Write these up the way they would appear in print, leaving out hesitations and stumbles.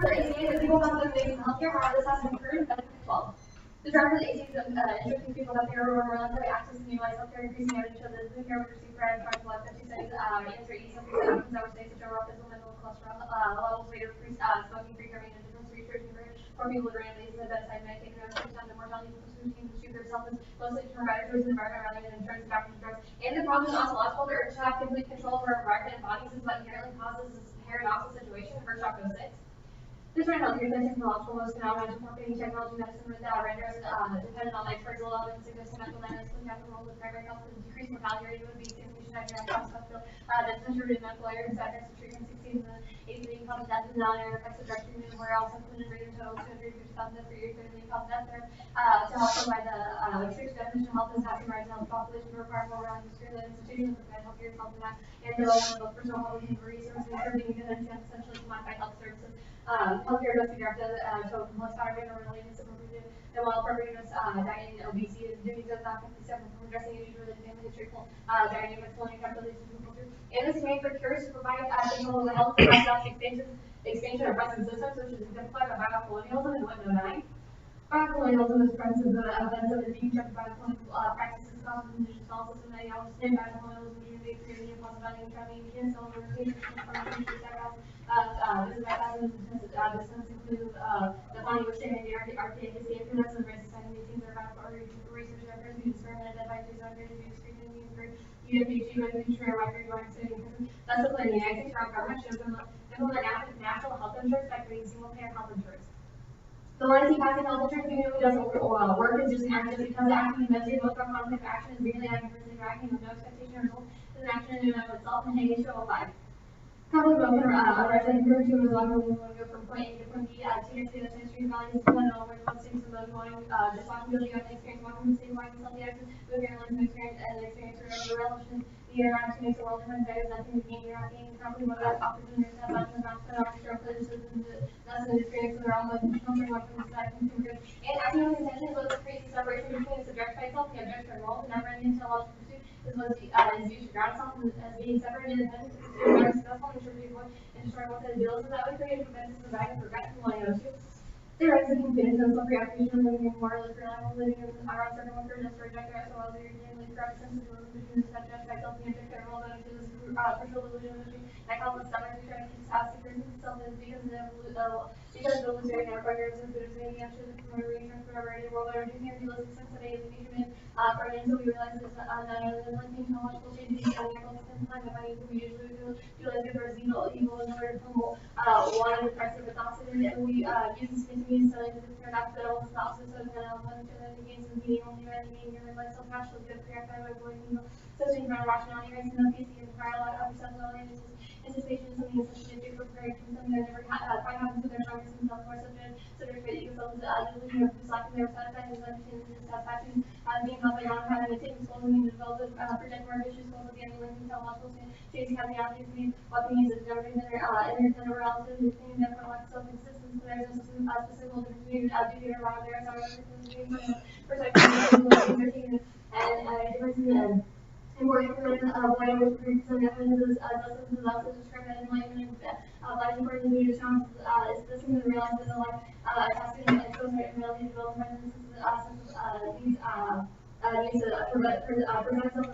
for ACA, the people about the base healthcare, however, this has been approved in 2012. The drive for the ACA is instructing people that they are relatively access and utilize healthcare, increasing evidence show that the care would receive prior to blood 50 studies, answer 87% of that would say such overall physical mental cholesterol levels, rate of increased smoking, free carrying, and business research, and for people with rare diseases, bedside medication, and other times the mortality of industry groups health is mostly determined by the environment rather than insurance, doctors, drugs. And the problem is ontological, the urge to have complete control over our environment and bodies is what inherently causes this paradoxical situation. First off, 06. This right now, here's the technological most phenomenon incorporating technology medicine with renders dependent on experts, low level and significant mental illness, and have the role of primary health and decreased mortality rate would be information economic hospital that's contributed medical areas and side effects of treatment succeeds in the 8 leading cause of death and non-air effects of drug treatment were also included rated total 250,000 deaths per year, 30 leading cause of death there. To help provide the strict definition of health is having right to health population require more around industry and institutions to provide healthcare health and development of both personal health and resources and serving and essentially to modify health services. Healthcare must be directed to most poverty and related to and while appropriateness, diet and obesity is duties of not separate from addressing issues related to family history, diet and pulling accountability to culture. And this may for cures to provide control of the health and expansion of present systems, which is exemplified by biocolonialism in 109. Biocolonialism is the premise of the events of the deep biocolonial practices, causes, indigenous knowledge system, ideologies, and biocolonialism, unity, creating, possibility, and training, and self-organization, this includes the finding of sharing the archaic history of finance and race society maintains their radical research efforts to experiment and identify that's the plan. The United States federal government should implement national health insurance by creating single-payer health insurance. The line is passing health insurance usually doesn't work is just because the act of medicine, most of our conflict action is really adversely reacting with no expectation or result is an action in and of itself and Hague 205. Conflict motion arise and improve to resolve when we want to go from point A to point B. TXT, the extreme values is dependent on which one states the most wanting responsibility of the experience, walking from state wide self the action, moving your life experience and the experience or the relation. The interaction makes the world different, there is nothing to gain, you're not gaining conflict mode that offers to understand about the amount of our criticism, that's an experience of their own life, something like from the side consumer. And acting on intention is what creates a separation between the subject by itself, the object or role, and never ending teleological pursuit is what is used to ground itself as being separate and independent to pursue successful and sure to avoid and destroy what the deals that would create prevents the bag of regret from laying to. There is a confusion and some preoccupation living in more or less reliable living in our certain workers just to reject as well as your daily practices between the subject by self the object and role that is crucial illusion machine that causes stomach to try to keep house secrets itself is because the illusory and programs and there's any action from a reason for a variety of world energy here he lives sense of engagement for until we realize this not only linking technological changes and the time that I we usually do utilize good versus evil in order to humble one of the practice of thoughts and we use this continuing study to turn out that all synopsis of the element to the gains of being only right and being given like self-natural good for your time avoiding evil searching for rationality rights and no PC and parallel perceptuality anticipation is something essentially due for something that never quite happens with their targets and self-more subject to yourselves delusion of slacking their satisfaction is understanding dissatisfaction being held by not having a taking soul and develop project more ambitious goals at the end of linking teleological chasing having the opportunity to be what they use as everything that are in a relative thing that for lack of self-existence but there's no specific goal between duty or wrong there are perspective and difference in important language groups and evidences lessons is also described as enlightenment life important to do challenge is this thing to realize that the life testing and exposure and reality development these needs to prevent some lack of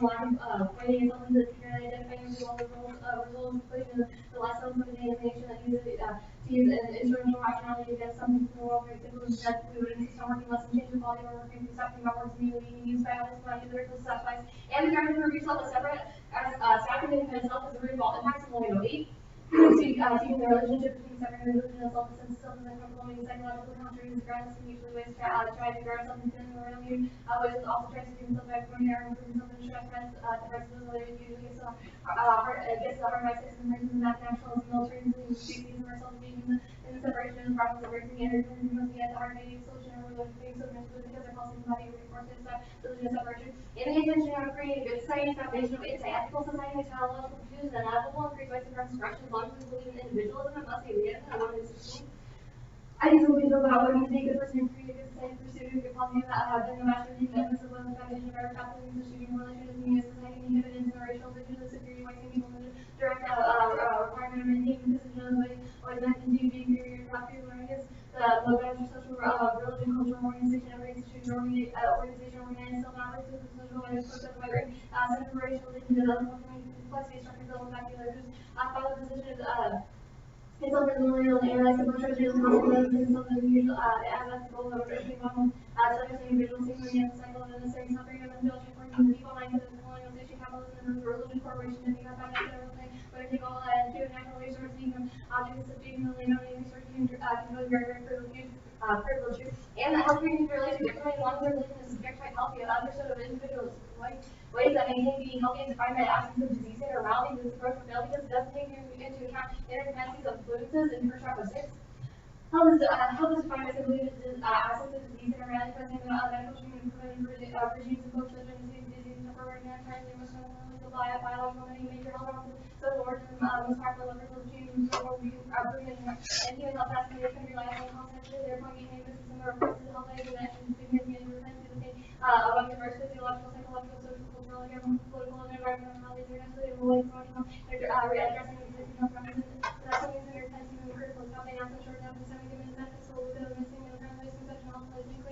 fighting and something that you're identifying with all the results equation the last element of the nation that uses to use an instrumental rationality against something in the world very simple is that we would insist on working less and change the quality of our work and stopping about works being used by others not users to satisfy and the driver for yourself as separate as staffing independent self is the root of all impacts of only no 8. Seeking the relationship between separate individuals and self-sense self is uncomfortable and psychological contrary is grounds and usually ways to try to ground something feeling around you which also tries to give himself back from here and improving something stress friends differences usually gets the hard by 6 and brings the nationals military and species and ourselves being in the separation and process of breaking the energy and because the hard dating solution or we're being so miserable because they're causing body reinforcement solution separation in the intention of creating a good society foundation of anti-ethical society and teleological pursuits and inevitable increased rights and transgression as long as we believe in individualism it must be read in 116. I think the belief about what means to be a good person and create a good society pursuit a good policy that have been the master of the methods of the foundation of our capitalism and student relations in the society and dividends and racial prejudice superior white people direct requirement of maintaining position of the way always meant to do being inferior to black people mobilization, social, religion, cultural organization, organized self-knowledge, social, and social migrant, center for racial development, complexity, structure, development, calculators, follow positions, it's over the millennial analyze the culture, the consequences, and some of the usual, as the goal of racially model, subjects and individuals, signaling the cycle of necessary suffering of the according to the default mindset of colonialization, capitalism, and religion, corporation, and the financial everything, but I think all, human natural resources, even objects, subjects, and resources, can really very privilege, and the healthcare needs relate to different long-term living is subjectified healthy and understood of individuals, ways that maintain being healthy is defined by the absence of disease and morality. This approach will fail because it doesn't take into account interdependencies of influences in first chapter 6. Health is defined by simply the absence of disease and morality present in medical treatment and preventive regimes of both children and disease and for mankind, emotional, biological, many major health problems, social origin, most powerful levers of change, and so will be proven and human health as can rely on concepts, therefore being able to some reference to health aid and significant dependency among diverse physiological, psychological, social, cultural, economic, political, and environmental health is necessary to avoid promoting addressing existing health problems. That's something that are intensely and critical. Health aid also short down to 70 minutes methods, so we'll go missing and translation such an health between the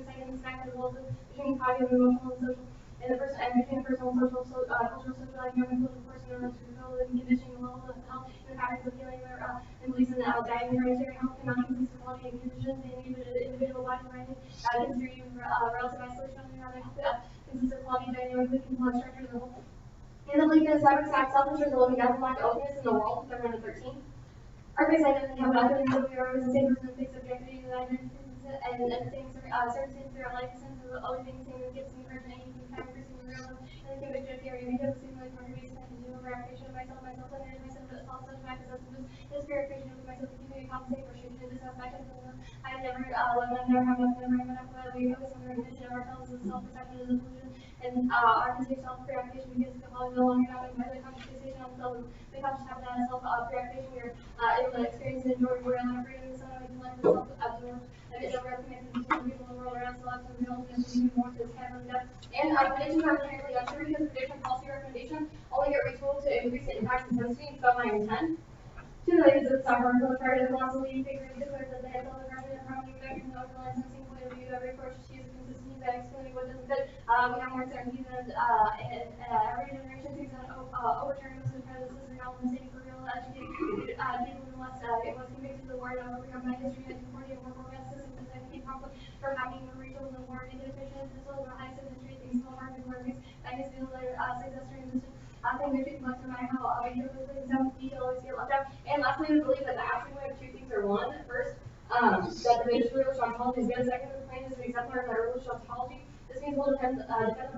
second and second as well as between cognitive, emotional, and social. And the person and between personal, social, cultural, social, economic, political, personal, and conditioning, level of health, and patterns of healing, and beliefs in diet and hereditary health cannot consist of quality and conditions in individual body finding, considering relative isolation on the consists of quality, dynamically complex structures of the whole. In the belief in the cyber attack, self-interest, living as lack of openness in the world, 13. Our face identity have not been revealed. We are always the same person with fixed objectivity and identity and understanding certain things throughout life. The sense of always being the same and gets encouragement and even kind of pursuing the real and the conviction of theory. Because the simulated contribution and continual verification of myself, limited myself to all such matters as this verification of myself to continue to compensate for shooting and dissatisfaction. I have never never have enough, never have enough. We focus on the recognition of ourselves as a self-perception as a delusion. And our continued self-preoccupation begins to cause no longer having by the conscious fixation on self. The conscious habit of self-preoccupation, we are able to experience and enjoy real and freedom in the sun. We can learn to self-absorb and it's over connected to people in the world around us, and we ultimately even more to its head and depth. And predictions are inherently untrue because prediction policy recommendation only get retooled to increase the impact intensity and so my intent. Two ladies of software prior to the philosophy figures declared that they had felt the pressure and harmony reduction and overland sensing point of view. Every approach to use a consistency that explaining what doesn't fit. We have more certainty than every generation seeks an overturn of the predecessors and all mistaken for real educated people unless it was convicted the word overcome by history and 40 or more best systems that keep conflict from happening in regional and war negative fiction as well as the highest industry things small harm and learnings that is still their successor in this thing that no matter how we some detail always get left out. And lastly, we believe that the absolute way of two things are one. First, that the basis for religious ontology is good. Second, the claim is to accept our religious ontology. This means we'll defend the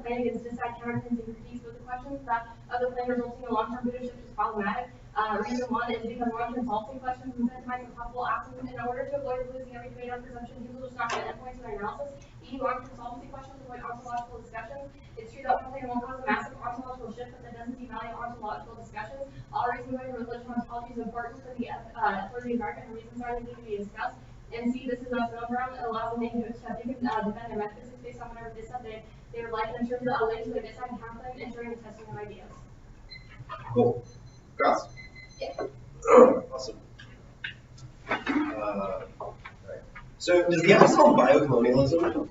claim against decide counterfeits and critiques, but the questions that of the claim resulting in long-term leadership is problematic. Reason one is because long-term policy questions incentivize impossible actions. In order to avoid losing every debate on presumption, people just not get endpoints in their analysis. Long-term solvency questions avoid ontological discussions. It's true that one claim won't cause a massive ontological shift, but that doesn't devalue ontological discussions. All reasons why religious ontology is important for the environment and reasons why they need to be discussed. And see, this is a film ground that allows them to defend their metaphysics based on whatever they said they would like in terms of a way to their decide and counterclaim and during the testing of ideas. Cool. Grass? Yeah. Awesome. Right. So, does the app solve biocolonialism?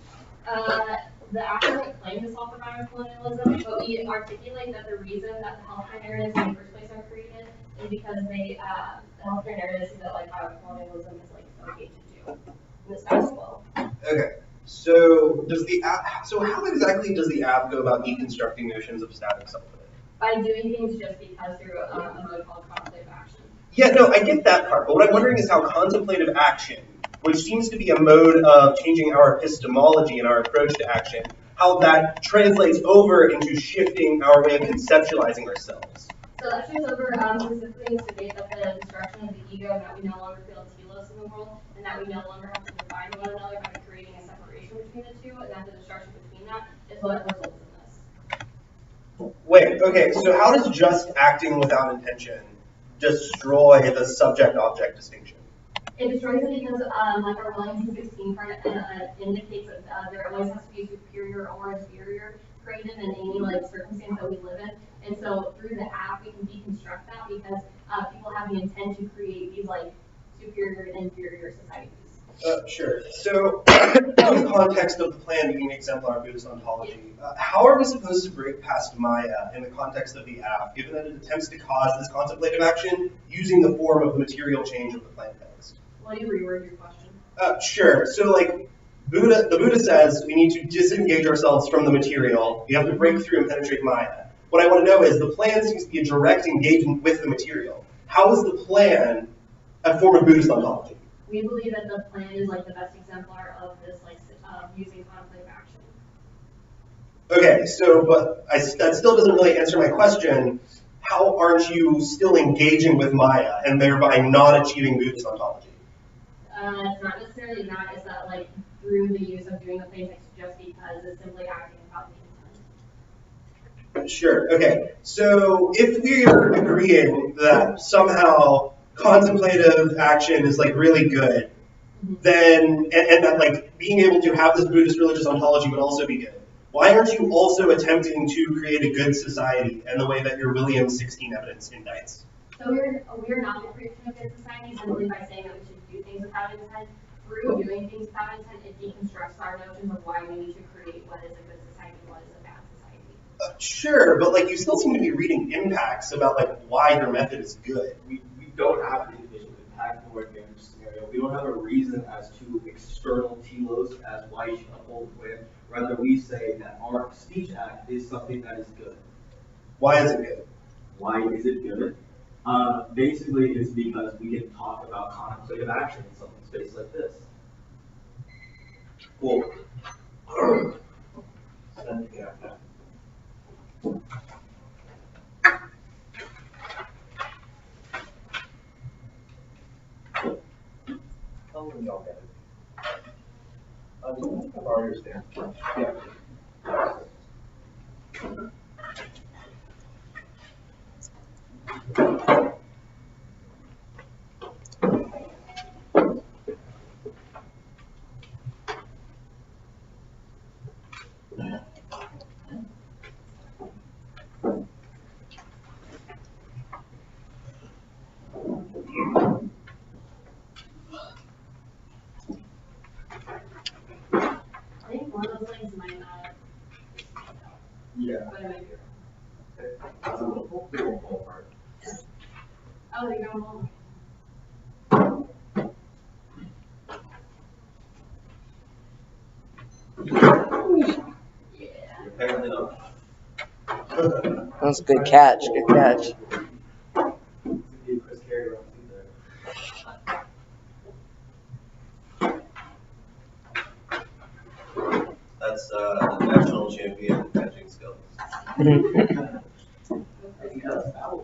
The academic claim to solve the biocolonialism, but we articulate that the reason that the healthcare narratives in the first place are created is because they, the healthcare narratives see that like biocolonialism is like okay to do in the status quo. Okay. So does the app? So how exactly does the app go about deconstructing notions of static selfhood? By doing things just because through a mode called contemplative action. Yeah, no, I get that part. But what I'm wondering is how contemplative action, which seems to be a mode of changing our epistemology and our approach to action, how that translates over into shifting our way of conceptualizing ourselves. So that shifts over specifically to debate that the destruction of the ego and that we no longer feel telos in the world and that we no longer have to define one another by creating a separation between the two and that the destruction between that is what results in this. Wait, okay, so how does just acting without intention destroy the subject-object distinction? It destroys it because, like our Williams 16 part indicates that there always has to be a superior or inferior created in any like circumstance that we live in. And so through the app, we can deconstruct that because people have the intent to create these like superior and inferior societies. Sure. So, in the context of the plan being exemplar Buddhist ontology, how are we supposed to break past Maya in the context of the app, given that it attempts to cause this contemplative action using the form of the material change of the plan text? Will you reword your question? Sure. So, like, the Buddha says we need to disengage ourselves from the material. We have to break through and penetrate Maya. What I want to know is the plan seems to be a direct engagement with the material. How is the plan a form of Buddhist ontology? We believe that the plan is like the best exemplar of this, like, using contemplative action. Okay, so, but that still doesn't really answer my question. How aren't you still engaging with Maya and thereby not achieving Buddhist ontology? It's not necessarily that, it's that, like, through the use of doing the plain text just because it's simply acting without the intent. Sure, okay. So if we're agreeing that somehow contemplative action is like really good, then, and that like being able to have this Buddhist religious ontology would also be good, why aren't you also attempting to create a good society in the way that your Williams 16 evidence indicts? So we're not the creation of good society simply by saying that we should do things without intent. Through doing things without intent, it deconstructs our notions of why we need to create what is a good society and what is a bad society. Sure, but like you still seem to be reading impacts about like why your method is good. We don't have an individual impact or advantage scenario. We don't have a reason as to external telos as why you should uphold the plan. Rather, we say that our speech act is something that is good. Why is it good? Why is it good? Basically, it's because we can talk about contemplative action in some space like this. Cool. Tell me y'all get it. Do I have ours there? Yeah. I think one of those things might not. Yeah. But it might be wrong. Hopefully it won't fall apart. Oh, there you go. Apparently not. That's a good catch. Good catch. Chris Carey around there. That's national champion catching skills.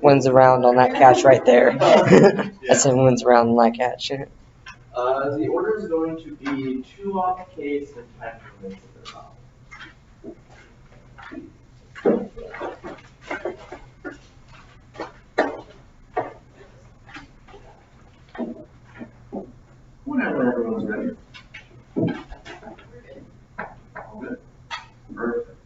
Wins a round on that catch right there. I said wins a round on that catch. The order is going to be 2 off case and 10 minutes at the top. Whenever everyone's ready. All good. Perfect.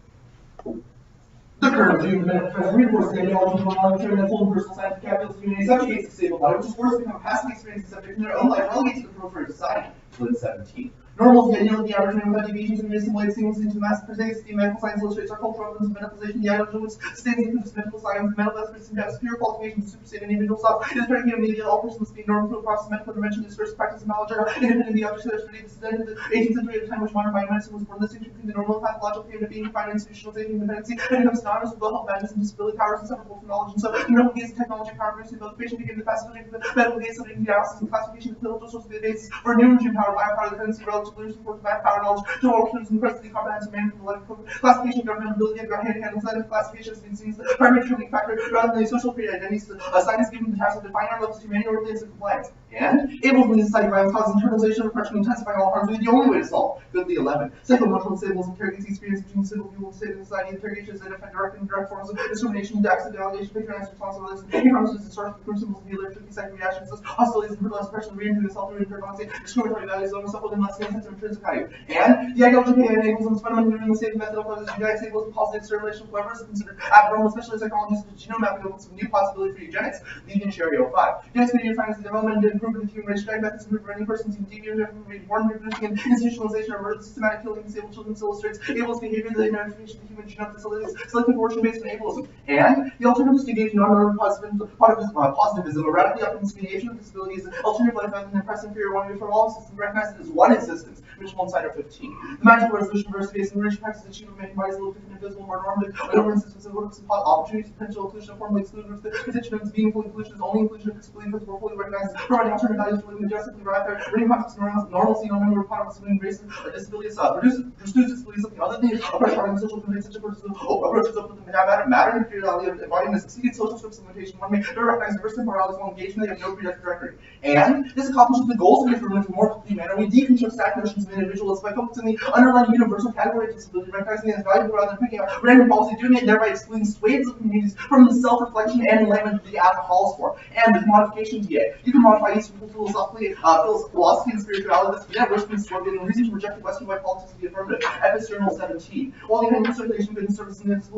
The current June Professor reinforces the ideology of non-arbitrary and full and personal scientific capitalism community subjugates disabled body, which is forced to become passive experiences subject in their own life, relegated to the periphery of society. Flint 17. Normal is the ideal of the average man without deviations and assimilates things into mass prosaics. The medical science illustrates our cultural evidence of medicalization. The ideology which states includes medical science, medical experts, and superior qualifications to supersede individual self. It is predicated on the ideal all persons must be normal through a process of medical intervention. This first practice of knowledge are independent of the objects that are studied. This is then the 18th century at a time which modern biomedicine was born. The distinction between the normal and pathological theory of being defined institutionalization independency and becomes synonymous with health, madness, and disability powers inseparable from knowledge. And so, the medical gaze of technology power producing both patient became the facilitating the medical gaze of analysis and classification of clinical sources of the basis for new regime power, biopower, the tendency relative to support the power knowledge to all terms and presently comprehensive management of life classification of government ability and hand scientific classification has been seen as the primary determining factor rather than the social created identities. Science given the task of defining our levels to humanity, orderliness, and compliance. And able to society violence causes internalization, repression, intensifying all harms. The only way to solve. Fifthly, 11. Psycho-emotional disables interrogates the experience between single people and state and society. Interrogation is identified direct and indirect forms of discrimination, accident, allegation, patronizing, responsibilities, and promises and sources of symbols of healer, tricky psychic reactions, hostilities, and brutal suppression, re-entering the self-through internalizing, discriminatory values, zone, self-within less than sense of intrinsic value. And the ideology of enables them fundamentally the same method of the genetic stable as positive extermination, whoever is considered abnormal, especially psychologists, genome mapping opens some new possibility for eugenics, leaving Sherry 05. Genetics may be defined as the development and improvement of human rights, methods of preventing persons in deviant from born reproducing and institutionalization of systematic killing of disabled children illustrates ableist behavior, the identification of the human genome facilities, selective fortune-based ableism. And the alternatives to engage non-normative positivism, a radically optimistic mediation of disabilities, alternative life rather than oppressive inferior one from all systems recognized as one existence, mentioned inside 15. The magical resolution versus based on practices achieved of making bodies look different, invisible, more normative, over systems and works of opportunities, potential inclusion of formally excluded groups, the constitution of meaningful inclusion is only inclusion if disability principles fully recognized, providing alternative values for living majestically right there, bringing concepts of normalcy, no member of products between races, disabilities, reduce disability something other than oppression, social convicts, such approaches up with the matter and materiality of embodying a succeeded social scripts implementation, one may recognize diversity moralities while engaged in they have no predictive record. And this accomplishes the goals of the improvement in a more complete manner. We deconstruct static notions of individuals by focusing the underlying universal category of disability, recognizing it as valuable rather than picking out random policy, doing it thereby excluding swathes of communities from the self-reflection and enlightenment the act calls for. And with modification TA, you can modify Eastern philosophy and spirituality, this net worship and slogan, and reason to reject the Western white politics of the affirmative. Epistemol 17. While the United circulation of business services and its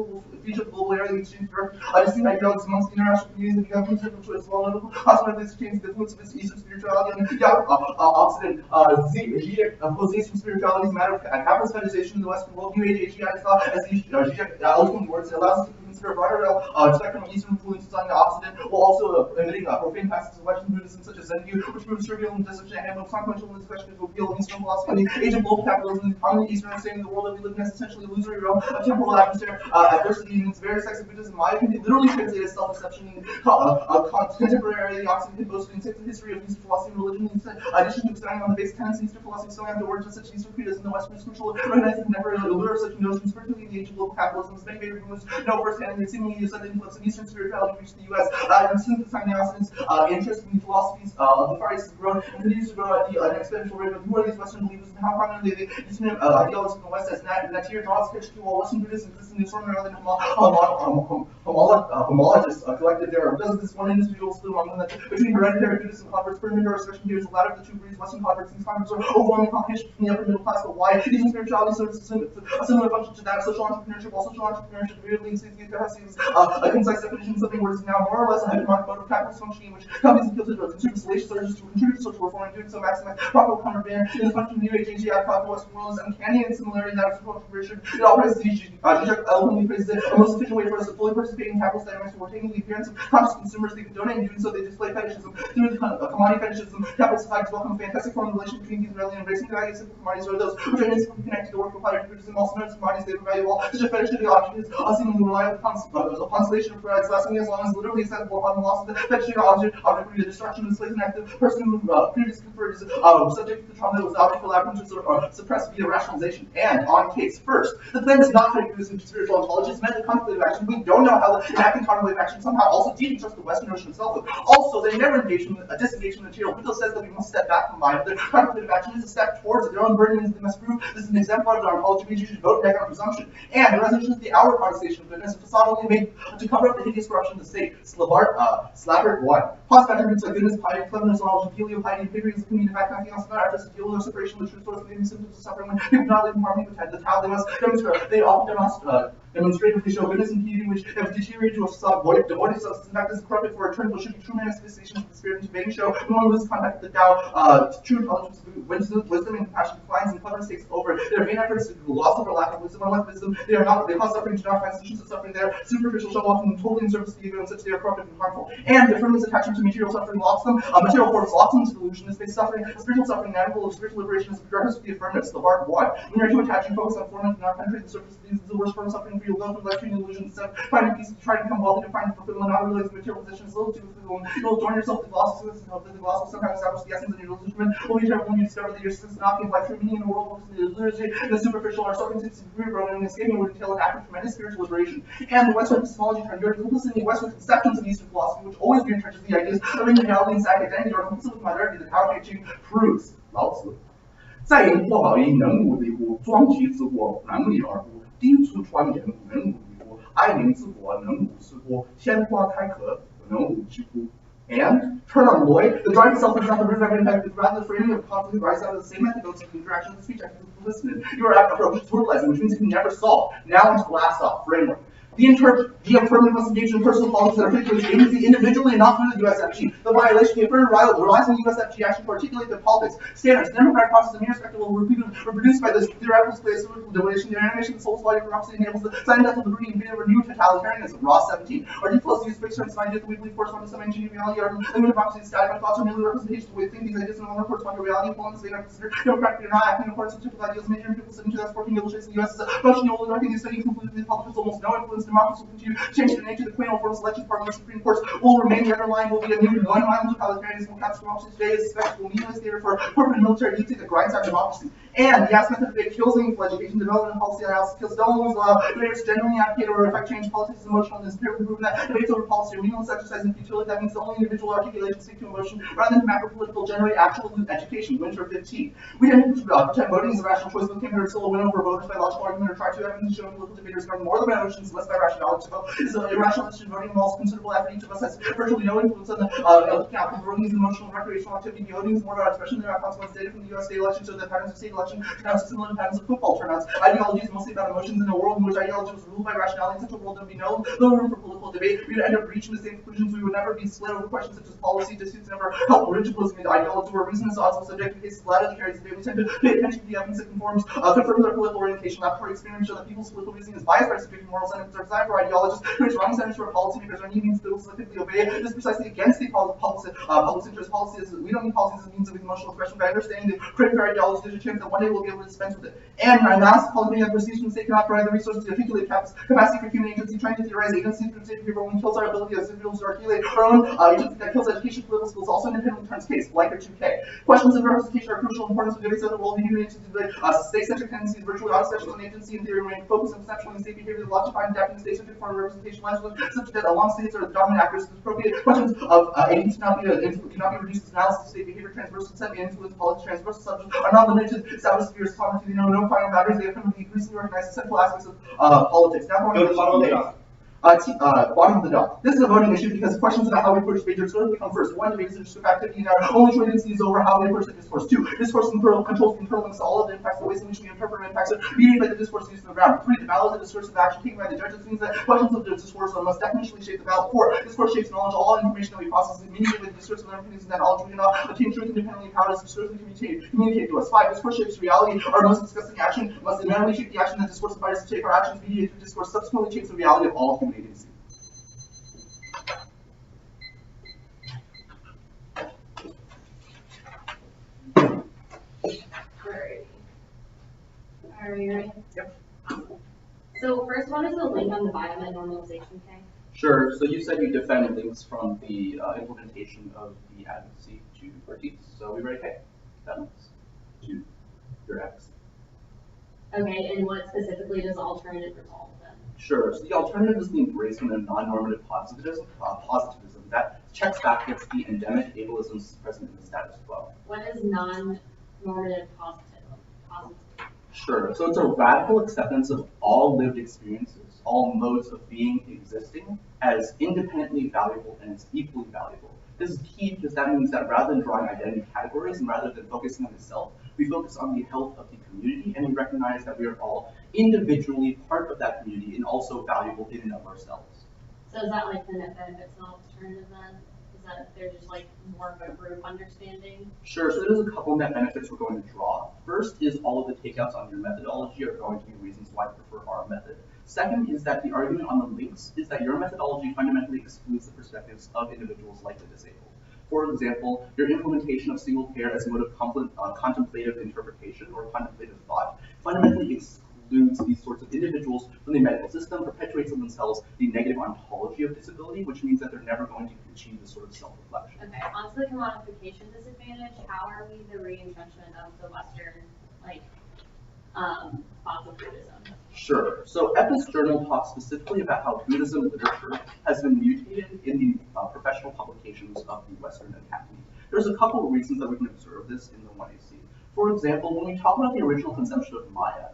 feature of global area exchange direct distinct ideologies amongst the international communities and become considered to its vulnerable, consequently this changes the influence of its Eastern spirituality and Occident Zionist spiritualities matter of capitalist fetishization in the Western world. New Age AGI saw as these eloquent words, it allows us to consider a broader spectrum of Eastern influences on the Occident, while also emitting profane facets of Western Buddhism such as Zen view, which proves trivial and deception and handle consequential in this question of appeal of Eastern philosophy and the age of global capitalism, the common Eastern understanding of the world that we live in as essentially illusory realm of temporal atmosphere, adversity in its various sects of Buddhism. I can be literally translated as self-deception in contemporary Occident boasting history of Eastern philosophy and religion, in addition to expanding on the basic tenets of Eastern philosophy, so after words of such Eastern creeds in the Western spiritual, recognizing never allure such notions, particularly in the age of global capitalism, as many baby boomers know firsthand, and seemingly use the influence of Eastern spirituality reached the U.S. And synthesizing the Occident's interest in the philosophies of the Far East has grown and continues to grow at an exponential rate. But who are these Western believers and how prominently the Eastern ideologies of the West as Natir draws pitch to while Western Buddhists exist in the assortment rather than homologists collected there. Does this one individual split among them between hereditary Buddhism converts, permanent or special views, the latter of the two breeds, Western converts, these converts are overwhelming competition between the upper middle class, but why? Eastern spirituality serves a similar function to that of social entrepreneurship, while social entrepreneurship really sees the capacity a concise definition of something where it's now more or less a hegemonic mode of capitalist functioning in which companies appeal to consumer salacious urges to contribute to social reform and doing so maximize profit countervailing in the function of New Age AGI thought the Western world is uncanny and similarity in that of social entrepreneurship. It all praises Zizek eloquently praises it a most efficient way for us to fully participate in capitalist dynamics where we're taking the appearance of conscious consumers they condone and doing so they display fetishism through the commodity fetishism. Capitalist societies welcome a fantastic form of relation between these readily embracing the value of simple commodities or those which are inseparably connected to work required to produce them, also known as commodities they value all. Such a fetish to the object is seemingly reliable consolation of provides lasting as long as literally acceptable upon the loss of the fetish to the object would be the destruction of displays an active person who previously conferred is subject to the trauma that was the object allowed him to suppress via rationalization. And on case first, the plan is not trying to use into spiritual intelligence, meant the contemplative action. We don't know how the enacting contemplative action somehow also deconstructs the Western notion of selfhood. Also, they never engage in a disengagement material. Whittle says that we must step back from mind. The contemplative action is a step towards it. Their own burden is they must prove this is an exemplar of our ontology means you should vote back on presumption. And the resolution is the outward protestation of goodness, a facade only made to cover up the hideous corruption of the state. Slappert 1. Positive attributes like goodness, piety, cleverness, knowledge, and paleo, piety, and piggery is the community fact, nothing else not after deal with separation of the true source of the symptoms of suffering when people do not live in harmony with the tao they must demonstrate. They often demonstratively show goodness and piety which have deteriorated to a devoid of substance. In fact, this is corrupted for a turn what should be true manifestations of the spirit into vain show. When one loses contact with the Tao, true intelligence, wisdom and compassion declines and cleverness takes over. Their vain efforts to loss over lack of wisdom, unlike wisdom, they cause suffering, do not find solutions of suffering there. Superficial show often totally in service to the ego and such they are corrupted and harmful. And the firmness attachment to material suffering locks them. Material force locks them into delusion. This face suffering, spiritual suffering, inevitable of spiritual liberation is regardless of the affirmatives. The Bart 1. When you're too attached and focused on form and not penetrate the surface, this is the worst form of suffering for you. Go through life treating illusions instead of finding peace to try to become wealthy to find fulfillment, not realize the material position is a little too fulfilling. You'll adorn yourself with the gloss of and hope that the gloss will somehow establish the essence of your illusion. Will be terrible when you discover that your sense of not being life true meaning in the world works in the liturgy and the superficial are suffering to degree growing and escaping would entail an act of tremendous spiritual liberation. And the Western epistemology trend, you're complicit in the Western conceptions of Eastern philosophy, which always reentrenches the ideas of individuality and static identity, or complicit with modernity, the Tao Te Ching proves. 老子在言或好因能无离乎？庄其之过，难为而乎？丁出川言，能无离乎？爱民之国，能无失乎？鲜花开合，能无之乎？ And turn on Lloyd, the drive itself is not the root of every impact, but rather the framing of conflict arises out of the same methods of interaction of the speech active listening. Your approach is totalizing, which means it can never solve. Now into the last stop, framework. The affirmative must engage in personal policies that articulate the agency individually and not through the USFG. The violation, the affirmative relies on the USFG action to articulate their politics, standards, the democratic process, and mere spectacle reproduced by this theoretical space of donation, their animation, the soul's body for democracy enables the sudden death of liberty and freedom of renewed totalitarianism. Raw 17. Articulate use fixed terms and ideas that we believe correspond to some ancient reality or limited democracy static by thoughts or merely representations of the way we think these ideas no longer correspond to reality and forms they are considered democratic or not acting in accordance with typical ideals. Major people said in 2014 illustrates the U.S. as a functioning old dark these studies conclude that politics almost no influence. Democracy will continue to change the nature of the queen forms elections, parliament, Supreme Courts will remain the underlying will be a new one-violent totalitarianism will capture democracy today is a spectacle meaningless theater for corporate military elite that grinds out democracy. And the aspect of debate kills meaningful education, development, and policy analysis kills don't always allow debaters to genuinely advocate or affect change. Politics is emotional and is empirically proven that debates over policy are meaningless exercise in futility. That means the only individual articulation speak to emotion rather than macro-political generate actual education. Winter 15. We didn't pretend voting is a rational choice, but came here to still win over voters by logical argument or try to evidence show political debaters govern more than emotions, less by rationality. So is an irrational decision. Voting involves considerable effort. Each of us has virtually no influence on the outcome. Voting is an emotional and recreational activity. Voting is more about expression than about consequence. Data from the U.S. state election show that patterns of state election turnouts are similar to patterns of football turnouts. Ideology is mostly about emotions. In a world in which ideology was ruled by rationality, in such a world there would be no room for political debate. We would end up reaching the same conclusions. We would never be split over questions such as policy. Disputes never help originalism and ideology where reason is odds subject to cases gladly carries debate. We tend to pay attention to the evidence that confirms our political orientation. Laboratory experiments show that people's political reasoning is biased by subjective moral sentiments are designed for ideologists, which wrong sentiments for policymakers are means to selectively obey. This is precisely against the public interest. Policy is we don't need policies as a means of emotional expression. By understanding the critical ideology, there's a chance that one day we'll be able to dispense with it. And my mass policy that proceeds from the state cannot provide the resources to articulate capacity for human agency. Trying to theorize agency through state behavior only kills our ability as individuals to articulate our own agency that kills education, political skills, also independently turns case, like or 2K. Questions of representation are crucial importance of debates of the role of the human agency today. State-centric tendencies, virtually all special on agency and theory remain focused on conceptual and state behavior. The logic behind adapting state-centric form of representation lies with such that along states are the dominant actors. It's appropriate questions of agency cannot be reduced to analysis of state behavior. Transversal consent and influence politics. Transversal subjects are not limited to established spheres. Common to no final boundaries. They have come to be increasingly recognized as central aspects of politics. Now going to the bottom of the doc. Bottom of the doc. This is a voting issue because questions about how we approach debate discourse come first. One, debate is just activity in our only choice is over how we approach the discourse. Two, discourse controls the internal links to all of the impacts, the ways in which we interpret impacts are mediated by the discourse used in the ground. Three, the ballot is a discursive action taken by the judges means that questions of the discourse must definitively shape the ballot. Four, discourse shapes knowledge. All information that we process is mediated by the discoursive underpinnings of that knowledge. We cannot obtain truth independently of how it is discursively communicated to us. Five, discourse shapes reality. Our most disgusting action must inevitably shape the action that discourse inspires us to take. Our actions mediated through discourse subsequently shapes the reality of all human agency. Are you ready? Yep. So first one is the link on the biomed normalization thing. Sure. So you said you defend links from the implementation of the advocacy to parties. So we ready? Okay. That links to your advocacy. Okay, and what specifically does the alternative resolve then? Sure. So the alternative is the embracement of non-normative positivism that checks back against the endemic ableisms present in the status quo. What is non-normative positivism? Sure. So it's a radical acceptance of all lived experiences, all modes of being existing, as independently valuable and as equally valuable. This is key because that means that rather than drawing identity categories and rather than focusing on the self, we focus on the health of the community and we recognize that we are all individually part of that community and also valuable in and of ourselves. So is that like the net benefits alternative then? Is that they're just like more of a group understanding? Sure, so there's a couple net benefits we're going to draw. First is all of the takeouts on your methodology are going to be reasons why I prefer our method. Second is that the argument on the links is that your methodology fundamentally excludes the perspectives of individuals like the disabled. For example, your implementation of single payer as a mode of contemplative interpretation or contemplative thought fundamentally excludes these sorts of individuals from the medical system, perpetuates in themselves the negative ontology of disability, which means that they're never going to achieve this sort of self-reflection. Okay, onto the commodification disadvantage, how are we the re-entrenchment of the Western, like, thoughts of Buddhism? Sure. So Epis Journal talks specifically about how Buddhism literature has been mutated in the professional publications of the Western Academy. There's a couple of reasons that we can observe this in the 1AC. For example, when we talk about the original conception of Maya,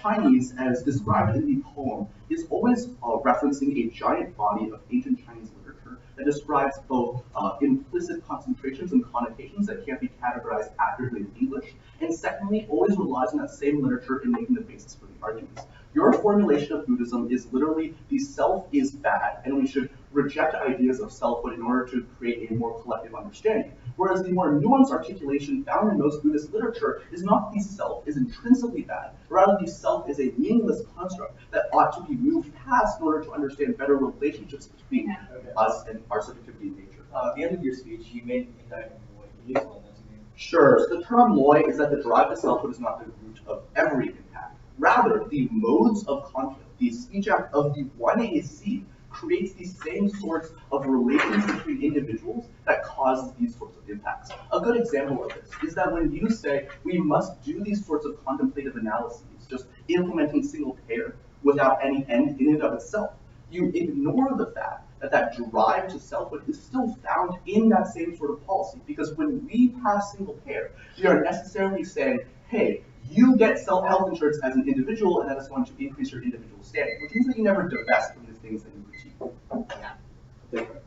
Chinese, as described in the poem, is always referencing a giant body of ancient Chinese literature that describes both implicit concentrations and connotations that can't be categorized accurately in English, and secondly, always relies on that same literature in making the basis for the arguments. Your formulation of Buddhism is literally the self is bad, and we should reject ideas of selfhood in order to create a more collective understanding. Whereas the more nuanced articulation found in most Buddhist literature is not the self is intrinsically bad, rather the self is a meaningless construct that ought to be moved past in order to understand better relationships between us and our subjectivity in nature. At the end of your speech, you made indictment void. Can you explain that to me? Sure. So the term loy is that the drive to selfhood is not the root of every impact. Rather, the modes of conflict, the speech act of the 1AC, creates these same sorts of relations between individuals that causes these sorts of impacts. A good example of this is that when you say we must do these sorts of contemplative analyses, just implementing single payer without any end in and of itself, you ignore the fact that that drive to selfhood is still found in that same sort of policy. Because when we pass single payer, we are necessarily saying, hey, you get health insurance as an individual, and that is going to increase your individual standing, which means that you never divest from the things that you critique. Thank you.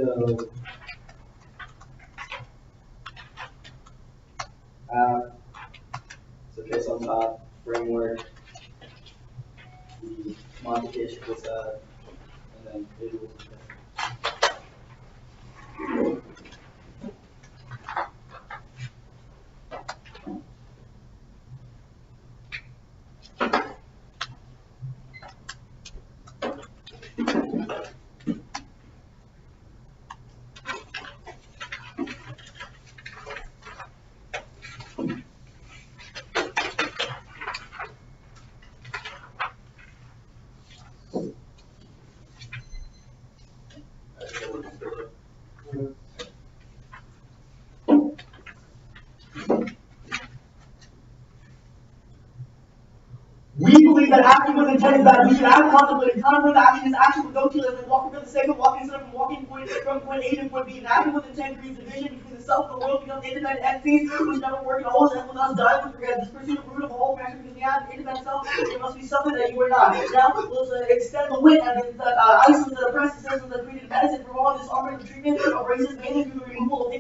So, so case on top, framework, the modification was and then visuals. We believe that acting with intent is bad. We should act contemplating. Contemplative action is action with no killers, like walking for the sake of walking instead of walking from point A to point B. And acting with intent creates division between the self and the world, becomes independent entities which never work and always end with us dying with regret. This pursuit of root of all passion because we have an independent self. It must be something that you are not. Now, let's extend the wit and the isolates that oppress the systems that created medicine from all disarmament and treatment of races, mainly through the removal of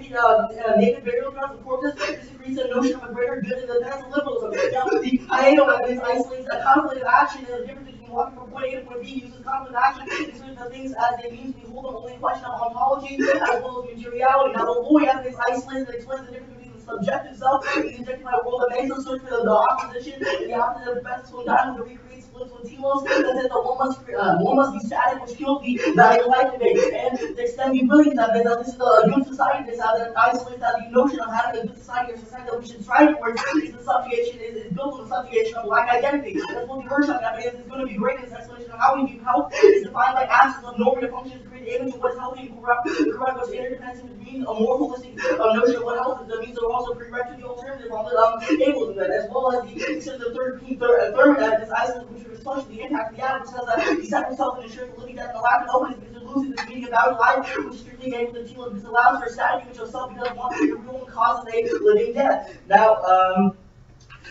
naked burial grounds and corpses. This agrees to the notion of a greater good in the defense of liberalism. Now, the IAO evidence isolates a contemplative action and the difference between walking from point A to point B uses contemplative action to consider the things as they mean. We hold them only a question of ontology as well as materiality. Now, the Loy evidence isolates and explains the difference between the subjective self and the objectified world that makes us search for the opposition and the opposite of defense when time to recreate splits with telos. That says that one must be static, which kills the value of life debate. And to extend the Williams evidence, this is a good society that isolates that the notion of having a good society or society that we should strive towards is the subjugation, is built on the subjugation of black identity. That's what the Hirschhausen evidence is going to be great in this explanation of how we view health is defined by absence of normative functions to create the image of what is healthy and correct, what's interdependent, which means a more holistic notion of what health is. That means they're also prereq to the alternative on the ableism, as well as the third evidence isolates which responds to the impact of the atom, which says that the separate self and ensures the living death and the lack of openness because it loses the meaning of value life, which is strictly made with the teal, because it allows for a static image of self because one real causes a living death. Now,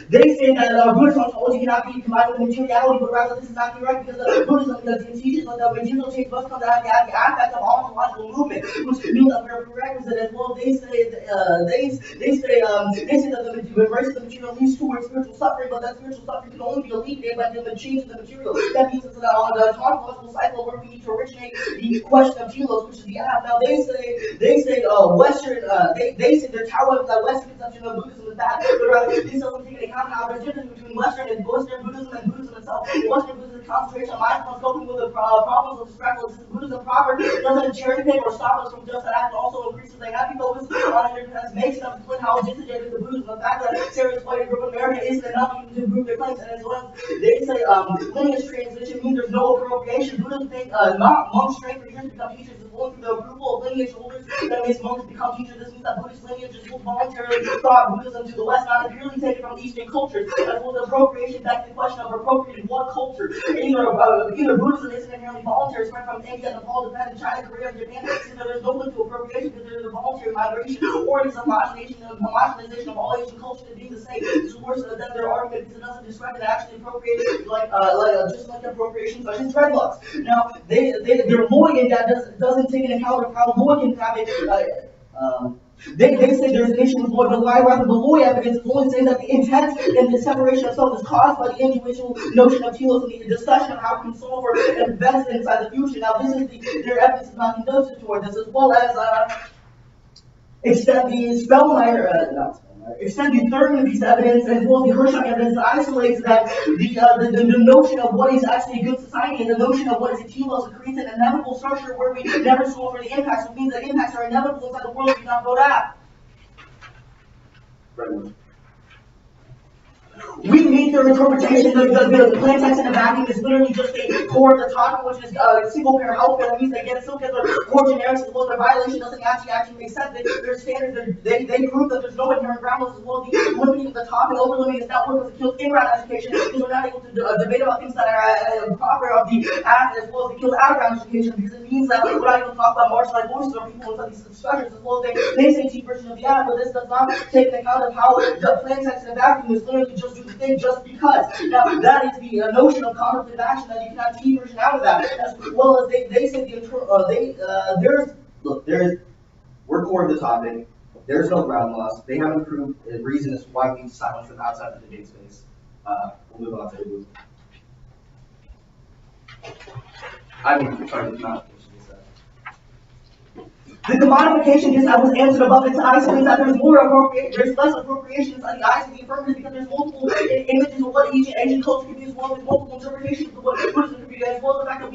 they say that Buddhist ontology cannot be combined with materiality, but rather this is not correct because Buddhism teaches that the material change must come out of the aspect of ontological movement, which means that we're a prerequisite as well. They say that the embrace of the material leads towards spiritual suffering, but that spiritual suffering can only be alleviated by the change of the material. That means that on the ontological cycle where we need to originate the question of telos, which is the app. Now they say Western they say their Taoist Western conception of Buddhism is bad, but rather this doesn't take into account how there's difference between Western Buddhism and Buddhism itself. In Western Buddhism, concentration on mindfulness, coping with the problems of distractions. Buddhism proper doesn't cherry pick or stop us from just that act, also increases the happy focus on interdependence, makes them explain how disintegrated the Buddhism. The fact that Sarah's white group of America isn't enough to prove their claims, and as well they say lineage transition means there's no appropriation. Buddhism think not monks train for years to become teachers. It's only through the approval of lineage holders that makes monks become teachers. This means that Buddhist lineages will voluntarily brought Buddhism to the West, not purely taken from Eastern cultures. As well as appropriation, back to the question of appropriating what culture. Either Buddhism isn't inherently voluntary, spread from India, Nepal, Japan, China, Korea, Japan, since there's no link to appropriation because there's a voluntary migration, or it is a homogenization of all Asian cultures to being the same. This is worse than their argument because it doesn't describe it actually appropriated just like appropriation such as dreadlocks. Now, their Loy that doesn't take into account of how Loy can have it. They say there's an issue with Loy, but rather the Loy evidence is only saying that the intent and the separation of self is caused by the individual notion of telos and the discussion of how we can solve or invest inside the future. Now, this is their evidence is not conducive toward this, as well as extend the extend the third of these evidence, as well as the Hirschhausen evidence that isolates that the notion of what is actually a good society and the notion of what is a telos creates an inevitable structure where we never solve for the impacts. It means that impacts are inevitable inside the world we cannot vote out. We meet their interpretation that the plain text in a vacuum is literally just a core of the topic, which is single pair healthcare. That means they get still get their core generics as well. Their violation doesn't actually make sense. Their standards, they prove that there's no inherent groundless as well. The limiting of the topic, over limiting this network because it kills in-ground education because we're not able to debate about things that are proper of the act as well as it kills out-of-ground education because it means that we're not able to talk about marginalized voices or people inside these discussions as well. They say T version of the act, but this does not take into account of how the plain text in a vacuum is literally just do the thing just because. Now, that is the notion of contemplative action that you can have T version out of that, as well as they say there's look, we're core of the topic. There's no ground loss. They haven't proved a reason as to why we need silence from outside the debate space. We'll move on to the move. I mean, sorry, the modification is the commodification is that was answered above its eyes, means that there's more appropriate, there's less appropriation inside the eyes of the affirmative because there's multiple images of what each Asian culture can be, as well as multiple interpretations of what Buddhism can be, as well as the fact that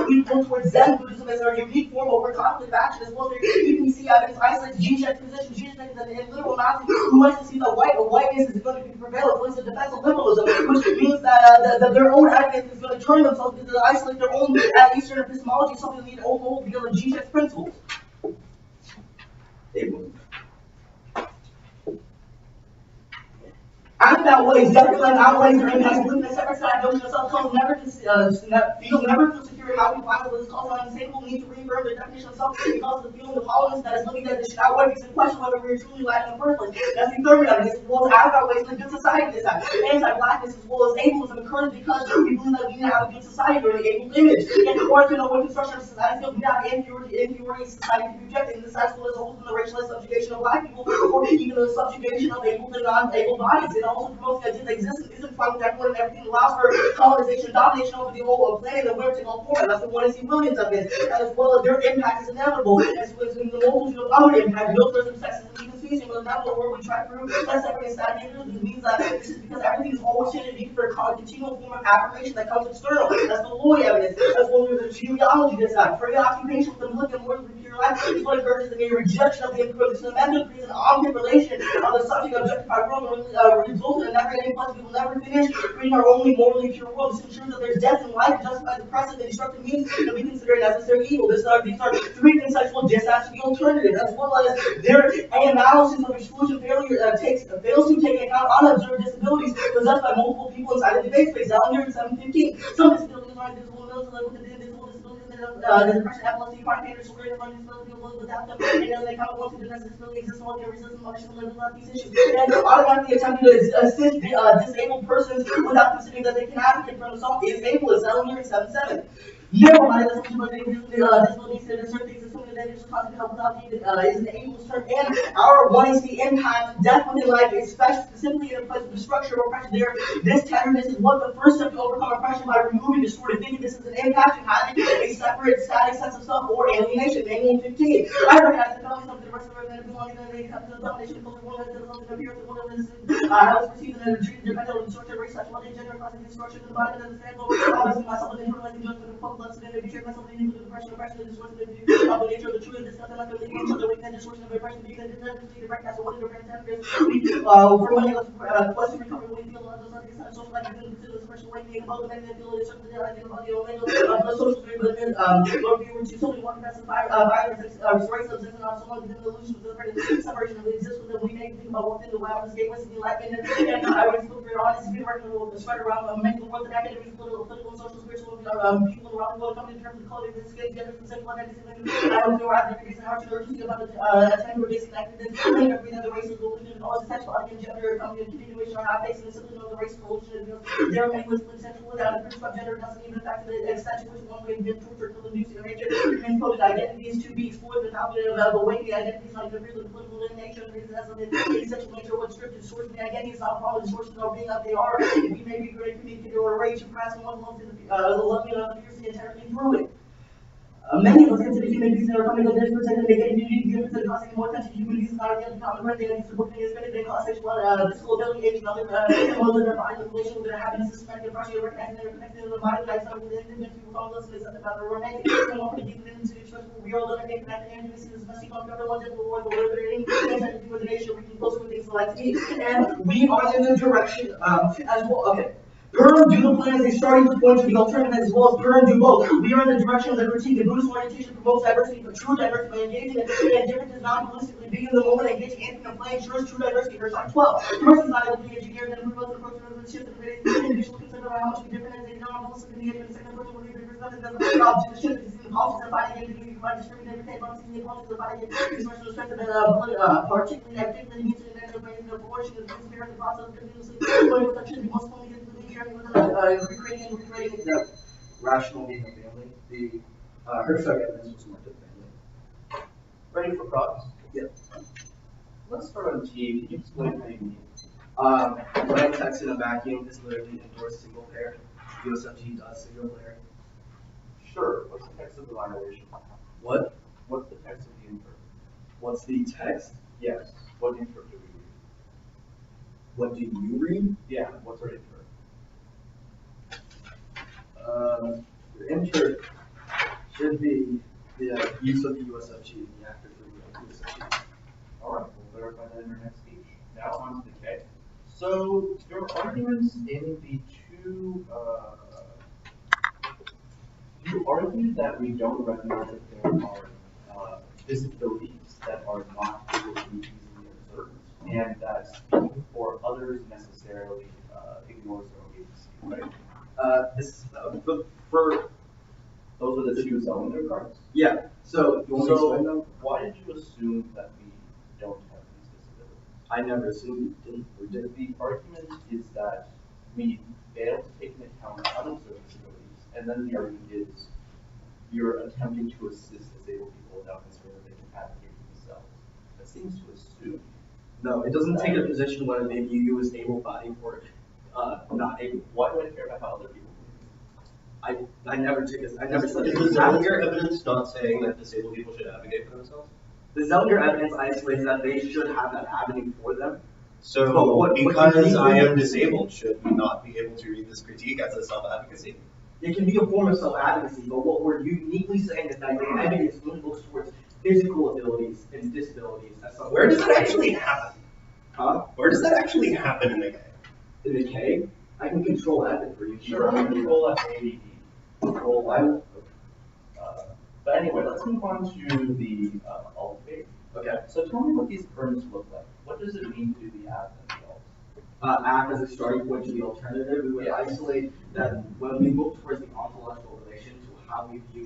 we go towards Zen Buddhism as our unique form over conflict action, as well as you can see evidence isolates Zizek's position. Zizek is a literal Nazi who wants to see that whiteness is going to prevail, so it's a defense of liberalism, which means that their own evidence is going to turn themselves to isolate their own Eastern epistemology, something they need to hold because of Zizek's principles. Act that way, definitely outweighs their impacts. Believing that separate side notion of self-cause never feel secure in how we find what is caused on unstable need to reaffirm the definition of self because of the feeling of hollowness that is living that this should outweigh makes it question whether we are truly lacking in the first place. That's the third evidence, as well as outweighs the good society this time. Anti-blackness as well as ableism occurs because we believe that we need to have a good society or the able image. In order to know what construction of society is, we have inferiority society to be rejected, and this as well as holds in the racialized subjugation of black people or even the subjugation of able and non-able bodies. It also promotes the idea that existence isn't fine with everyone and everything allows for colonization and domination over the whole planet and winner take all format. That's the one C. Williams of it, as well as their impact is inevitable, as well as the multitude of other impacts, militarism, sexism, even speciesism, but that's where we try to prove that separate static it means that this is because everything is always in a need for a continual form of affirmation that comes external. That's the Loy evidence, as well as the genealogy that's that preoccupation with the look and more than pure life is what occurs in a rejection of the improvement. So the method creates an omnipotent relation of the subject objectified world and results in a never-ending plus we will never finish creating our only morally pure world. This ensures that there's death in life, justifies oppressive and destructive means that we consider necessary evil. These are three conceptual disasters, the alternative, as well as their analysis of exclusion fails to take account unobserved disabilities possessed by multiple people inside the debate space. Zellner in 715. Some disabilities are invisible, and those with invisible disabilities, depression, epilepsy, chronic pain, disorder, and disability of those without them, and they come once the disability exists, all the resistance, motion, live without these issues, and automatically attempting to assist disabled persons without considering that they can advocate for themselves is ableist. Zellner in 7-7. Never mind, that's what disabilities to certain things, assuming that there's a concept of help without needed is an ableist term, and our one is the impact, death within life, especially specifically in a place of the structure of oppression there. This tenderness is what the first step to overcome oppression by removing distorted thinking. This is an impact and having a separate static sense of self or alienation. Mainly in 15. I recognize the felonies of the rest of the men belonging to the domination of the woman that is the appearance of one of this I was perceived and treated dependent on the structure, race, sexuality, gender, class, and structure, the body, and the family. Obviously, myself and internalizing judgment of public lesson and betray myself into the depression, oppression, and distortion of the nature of the truth, and discussing like the nature of the weakness, distortion of oppression, being the deficiency, the recognize what is the transcendence. For money, plus to recover, we feel those other things, social life, and the special way, being about the many abilities, certain idea about the omega, the social spirit, but then, Lord, we were to so many one confess violence, racism, and so on, within the illusion of the separation of the existence, that we may think about within the wildness, gateway, the life, and I would feel very honest, being working spread around many of the world, and academics, political, and social, spiritual, people around the world, coming in terms of clothing, this skin, gender, and sexual identity, and I don't feel right there, because hard to urgency about the attending or basic activities, and everything that the race is religion, and all the sexuality and gender, coming in continuation, are not facing the simply know the race of religion, and there are many ways to sexual without a prescribed gender, doesn't even affect the extent to which one way been tortured till the new nature, and coded identities to be explored without the awakening identities, not even the political nature, and the essential nature of what scripture source the identity is not following the sources of being that they are, if you may be great communicator or a rage, perhaps one loves the loving of the fiercely entirely through it. Many of us consider human beings that are coming to this percent and they get immunity given to the costing more attention to human beings not again common right they use the book is better than class sexual physical ability age and other their body the relation with their happiness systematic approach recognizing their connected to the body lifestyle with the individual people follow us and accept about the romantic and more deep into the expression we are living in connected and this is messy on everyone that will work the liberating and to do with the nation we can close with things like me and we are in the direction as well okay. Perm do the plan as a starting point to the alternative as well as Perm do both. We are in the direction of the critique. The Buddhist orientation promotes diversity, but true diversity by engaging in differences non-dualistically being in the moment, engaging and playing ensures true diversity. Verse 12. The person is not able to be engineered and improve the approach to the shift of the individual concerned about how much we different as they non-dualistic in the end of the second person will be different nothing doesn't the shift is in the politics of fighting against the provide distributed everything about the politics of fighting against the expression of strength of particularly means to the brain the abortion of the spirit the process of continuously learning that should be most fully recreating and recreating the rational being of family. The Herzog evidence was more to the family. Ready for props? Yeah. Let's start on T. Can you explain how you mean? Blank text in a vacuum is literally endorsed single pair. USFG does single pair. Sure. What's the text of the violation? What? What's the text of the info? What's the text? Yes. What info do we read? What do you read? Yeah. What's our info? The insert should be the use of the USFG, the active USFG. All right. We'll verify that in our next speech. Now on to the K. So your arguments in the two. You argue that we don't recognize that there are disabilities that are not able to be easily observed, and that speaking for others necessarily ignores their own agency, right? For Those are the two Zellner cards. yeah. So you want me to explain them? Why did you assume that we don't have these disabilities? I never assumed you didn't. We did. The argument is that we fail to take into account unobserved disabilities, and then the argument is you're attempting to assist disabled people without concern that they can advocate for themselves. That seems to assume. No, it doesn't take a position whether they view you as able-bodied or not able. Why do I care about how other people believe? I never said Is the Zellinger evidence not saying that disabled people should advocate for themselves? the Zellinger evidence isolates that they should have that avenue for them. So But because I am disabled, should we not be able to read this critique as a self-advocacy? It can be a form of self-advocacy, but what we're uniquely saying is that your evidence only looks towards physical abilities and disabilities. That's something. Where does that actually happen? Huh? Where does that actually happen in the game? In the K, I can control that for you. Sure, I control that ADD. Control that. But anyway, let's move on to the alt phase. Okay. So tell me what these perms look like. What does it mean to do the act and the alt? Act as a starting point to the alternative. We would isolate that when we look towards the ontological relation to how we view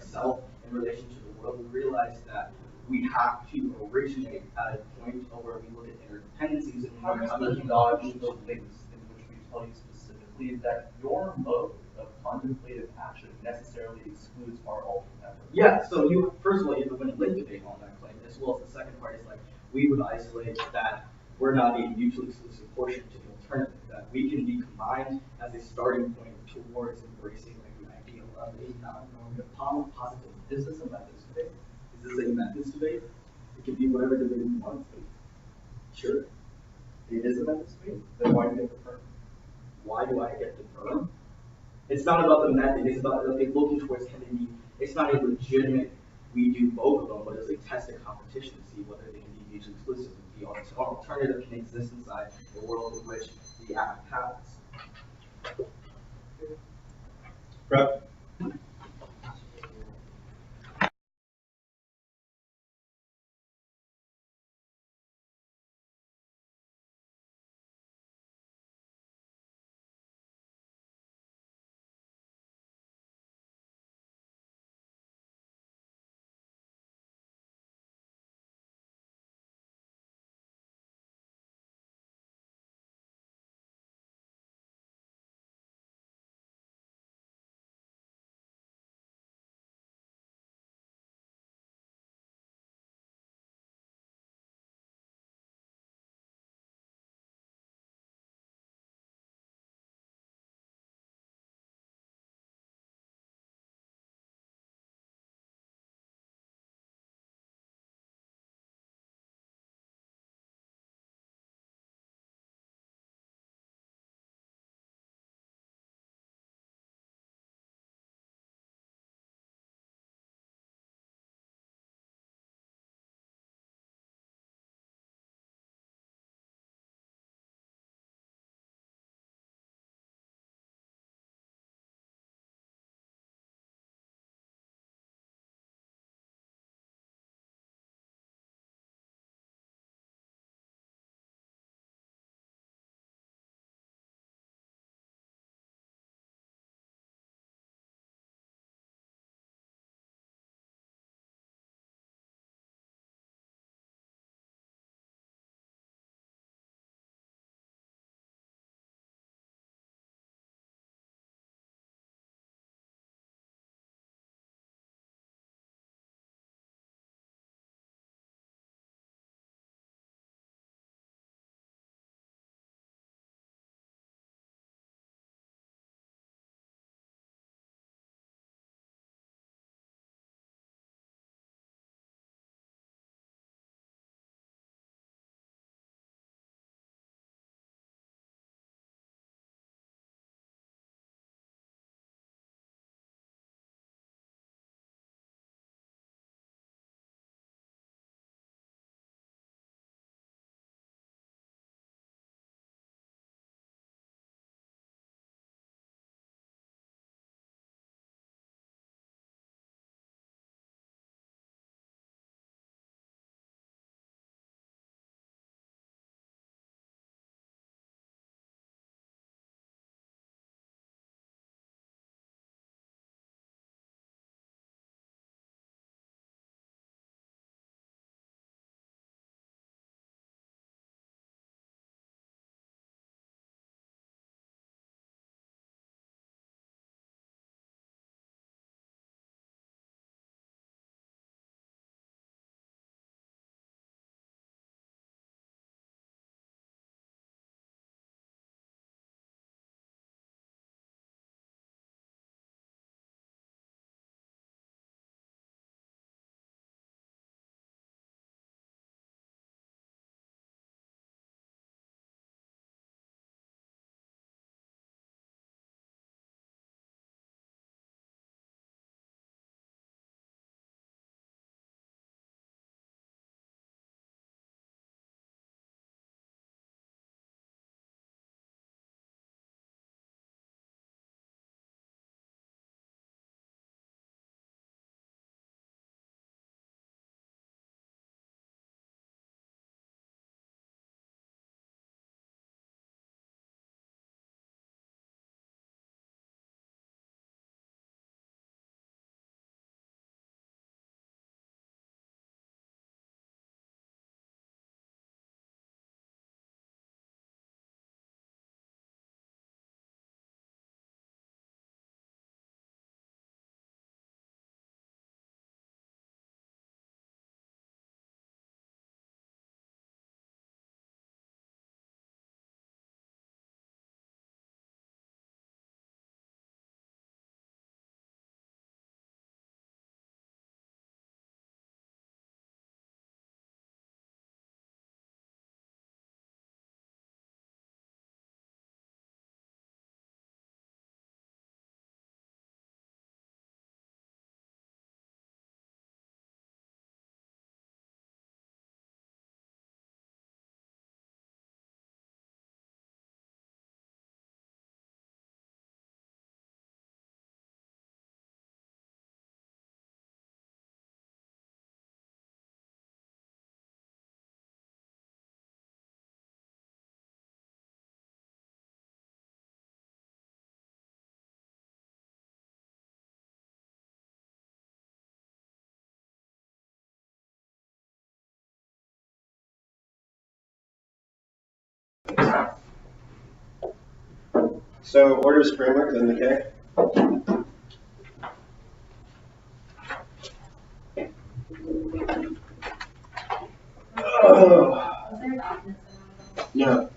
self in relation to the world, we realize that we have to originate at a point where we look at interdependencies and How how does we the dodge those things in which we tell you specifically that your mode of contemplative action necessarily excludes our alternate effort? Yeah, so you first of all you have to win a link debate on that claim, as well as the second part is like we would isolate that we're not a mutually exclusive portion to the alternative, that we can be combined as a starting point towards embracing like the ideal of a non-normative positive. Is this a methods debate? Is this a methods debate? It can be whatever debate you want to be. Sure. It is a methods debate? Then why do you get the perm? Why do I get the perm? It's not about the method, it's about like, looking towards can they be, it's not a legitimate, we do both of them, but it's a test of competition to see whether they can be mutually exclusive. The alternative can exist inside the world in which the act happens. Right. So orders, framework, then the K. Oh. No.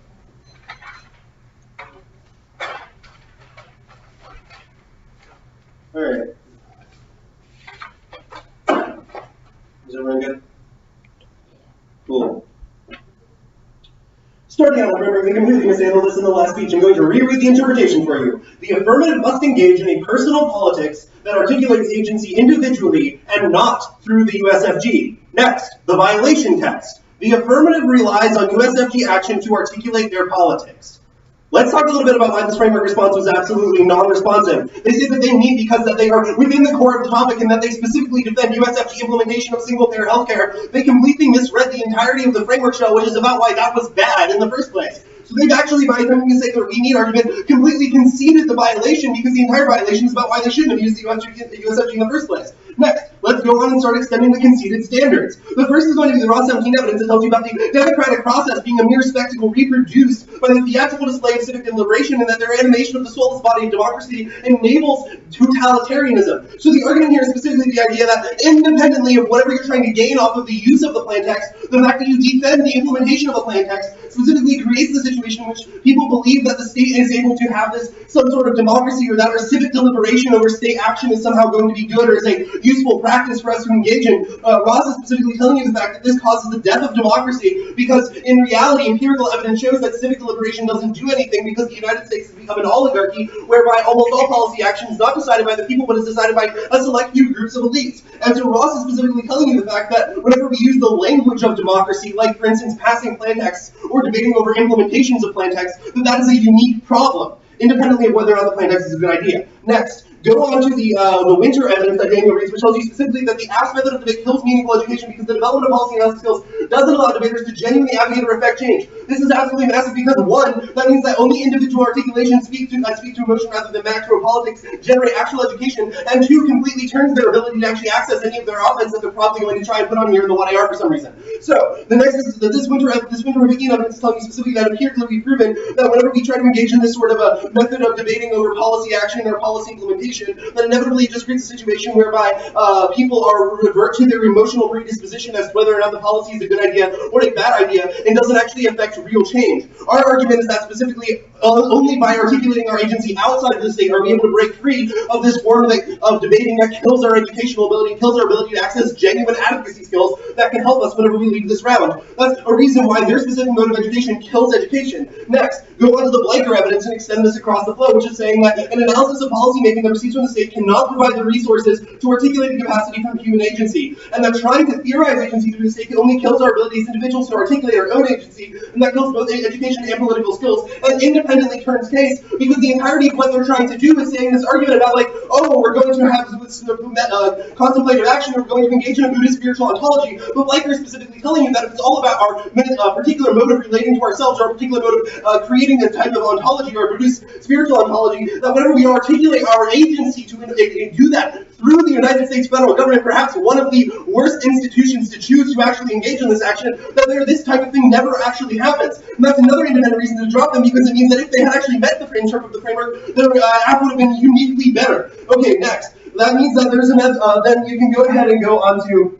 All right. Is everyone good? Cool. Starting out, remember, I completely mishandled this in the last speech. I'm going to reread the interpretation for you. The affirmative must engage in a personal politics that articulates agency individually and not through the USFG. Next, the violation text. The affirmative relies on USFG action to articulate their politics. Let's talk a little bit about why this framework response was absolutely non-responsive. They say that they need because that they are within the core of the topic and that they specifically defend USFG implementation of single-payer healthcare. They completely misread the entirety of the framework shell, which is about why that was bad in the first place. So they've actually, by attempting to say that we need argument, completely conceded the violation because the entire violation is about why they shouldn't have used the USFG in the first place. Next, let's go on and start extending the conceded standards. The first is going to be the raw 17 evidence that tells you about the democratic process being a mere spectacle reproduced by the theatrical display of civic deliberation and that their animation of the soulless body of democracy enables totalitarianism. So the argument here is specifically the idea that independently of whatever you're trying to gain off of the use of the plain text, the fact that you defend the implementation of a plain text specifically creates the situation in which people believe that the state is able to have this some sort of democracy or that our civic deliberation over state action is somehow going to be good or is a useful practice for us to engage in. Ross is specifically telling you the fact that this causes the death of democracy because in reality empirical evidence shows that civic deliberation doesn't do anything because the United States has become an oligarchy whereby almost all policy action is not decided by the people but is decided by a select few groups of elites. And so Ross is specifically telling you the fact that whenever we use the language of democracy, like for instance passing plain texts or debating over implementations of plain text, that is a unique problem, independently of whether or not the plain text is a good idea. Next, go on to the winter evidence that Daniel reads, which tells you specifically that the ASK method of debate kills meaningful education because the development of policy analysis skills doesn't allow debaters to genuinely advocate or affect change. This is absolutely massive because one, that means that only individual articulations speak to emotion rather than macro politics generate actual education, and two, completely turns their ability to actually access any of their offense that they're probably going to try and put on here in the 1AR for some reason. So the next is that this winter Wickian evidence tells you specifically that it appears to be proven that whenever we try to engage in this sort of a method of debating over policy action or policy implementation, that inevitably just creates a situation whereby people are revert to their emotional predisposition as to whether or not the policy is a good idea or a bad idea and doesn't actually affect real change. Our argument is that specifically only by articulating our agency outside of the state are we able to break free of this form of debating that kills our educational ability, kills our ability to access genuine advocacy skills that can help us whenever we leave this round. That's a reason why their specific mode of education kills education. Next, go on to the Blanker evidence and extend this across the flow, which is saying that an analysis of policymaking that receives from the state cannot provide the resources to articulate the capacity from human agency, and that trying to theorize agency through the state only kills our ability as individuals to articulate our own agency, and that kills both education and political skills, and independently turns case, because the entirety of what they're trying to do is saying this argument about like, oh, we're going to have contemplative action, we're going to engage in a Buddhist spiritual ontology, but Blanker is specifically telling you that if it's all about our particular mode of relating to ourselves, or a particular mode of creating a type of ontology or a Buddhist spiritual ontology, that whenever we articulate our agency to do that through the United States federal government, perhaps one of the worst institutions to choose to actually engage in this action, that this type of thing never actually happens. And that's another independent reason to drop them, because it means that if they had actually met the interpret of the framework, their app would have been uniquely better. Okay, next. That means that there's then you can go ahead and go on to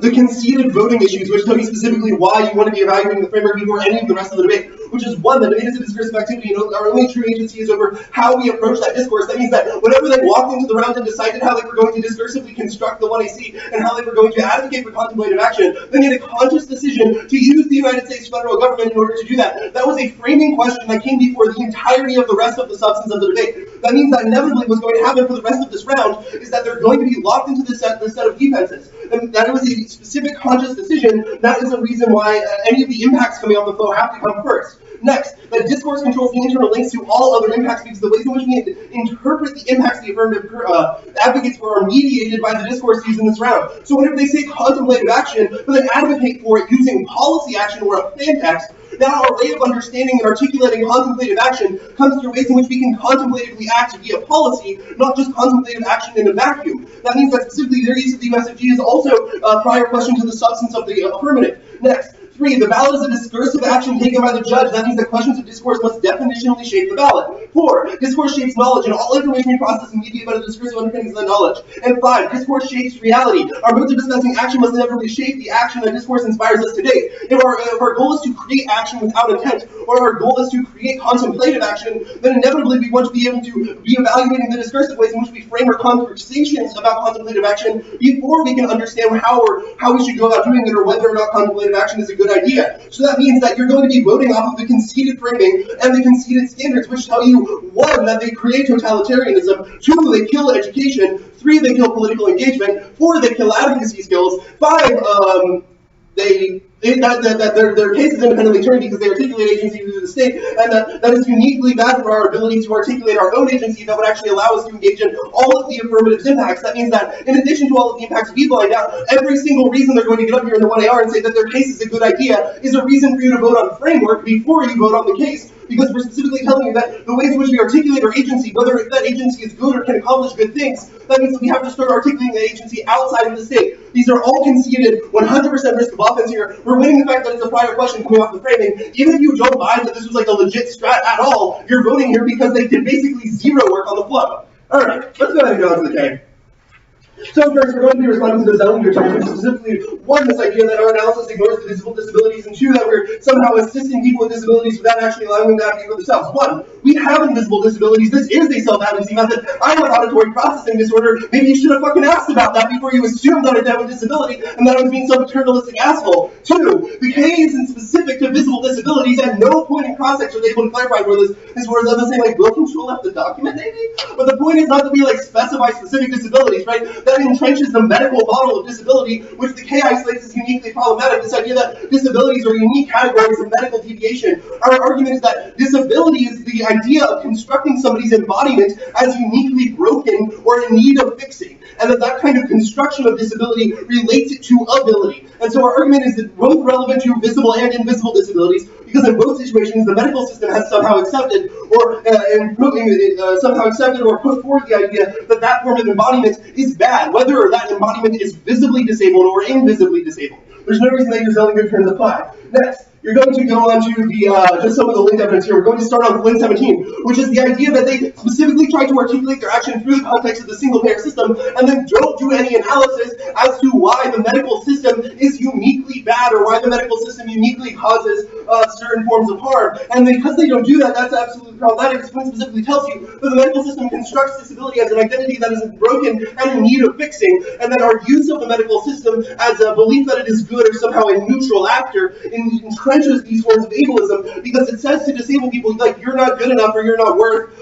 the conceded voting issues, which tell you specifically why you want to be evaluating the framework before any of the rest of the debate, which is one, the debate is a discursive activity, our only true agency is over how we approach that discourse. That means that whenever they walked into the round and decided how they were going to discursively construct the 1AC and how they were going to advocate for contemplative action, they made a conscious decision to use the United States federal government in order to do that. That was a framing question that came before the entirety of the rest of the substance of the debate. That means that inevitably what's going to happen for the rest of this round is that they're going to be locked into this set of defenses. And that was a specific conscious decision. That is the reason why any of the impacts coming off the flow have to come first. Next, that discourse controls the internal links to all other impacts because the ways in which we interpret the impacts the affirmative advocates for are mediated by the discourse used in this round. So whenever they say contemplative action, but then advocate for it using policy action or a plain text, now our way of understanding and articulating contemplative action comes through ways in which we can contemplatively act via policy, not just contemplative action in a vacuum. That means that specifically their use of the USFG is also a prior question to the substance of the affirmative. Next, 3, the ballot is a discursive action taken by the judge. That means that questions of discourse must definitionally shape the ballot. 4, discourse shapes knowledge, and all information we process and mediate by the discursive underpinnings of that knowledge. And 5, discourse shapes reality. Our modes of discussing action must inevitably shape the action that discourse inspires us to take. If our goal is to create action without intent, or our goal is to create contemplative action, then inevitably we want to be able to be evaluating the discursive ways in which we frame our conversations about contemplative action before we can understand how we should go about doing it, or whether or not contemplative action is a good idea. So that means that you're going to be voting off of the conceded framing and the conceded standards, which tell you, 1, that they create totalitarianism, 2, they kill education, 3, they kill political engagement, 4, they kill advocacy skills, 5, that their case is independently turned because they articulate agency through the state, and that is uniquely bad for our ability to articulate our own agency that would actually allow us to engage in all of the affirmative impacts. That means that in addition to all of the impacts we've lined out, every single reason they're going to get up here in the 1AR and say that their case is a good idea is a reason for you to vote on framework before you vote on the case. Because we're specifically telling you that the ways in which we articulate our agency, whether that agency is good or can accomplish good things, that means that we have to start articulating that agency outside of the state. These are all conceded 100% risk of offense here. We're winning the fact that it's a prior question coming off the framing. Even if you don't buy that this was like a legit strat at all, you're voting here because they did basically zero work on the flow. All right, let's go ahead and go on to the K. So first, we're going to be responding to the Zellinger charge, which is specifically, 1, this idea that our analysis ignores the visible disabilities, and 2, that we're somehow assisting people with disabilities without actually allowing them to advocate for themselves. 1, we have invisible disabilities. This is a self-advocacy method. I have auditory processing disorder. Maybe you should have fucking asked about that before you assumed that I have a disability and that I was being some paternalistic asshole. 2, the K isn't specific to visible disabilities. At no point in cross-sex are they able to clarify where this word doesn't say, like, will control left the document, maybe? But the point is not that we, like, specify specific disabilities, right? That entrenches the medical model of disability, which the K isolates as uniquely problematic. This idea that disabilities are unique categories of medical deviation. Our argument is that disability is the idea of constructing somebody's embodiment as uniquely broken or in need of fixing, and that kind of construction of disability relates it to ability. And so our argument is that both relevant to visible and invisible disabilities, because in both situations the medical system has somehow accepted or put forward the idea that that form of embodiment is bad, whether that embodiment is visibly disabled or invisibly disabled. There's no reason that your Zellinger terms apply. Next, you're going to go on to the just some of the linked evidence here. We're going to start on Link 17, which is the idea that they specifically try to articulate their action through the context of the single-payer system, and then don't do any analysis as to why the medical system is uniquely bad or why the medical system uniquely causes certain forms of harm. And because they don't do that, that's absolutely problematic. This point specifically tells you that the medical system constructs disability as an identity that is broken and in need of fixing, and that our use of the medical system as a belief that it is good or somehow a neutral actor entrenches these forms of ableism, because it says to disabled people, like, you're not good enough, or you're not worth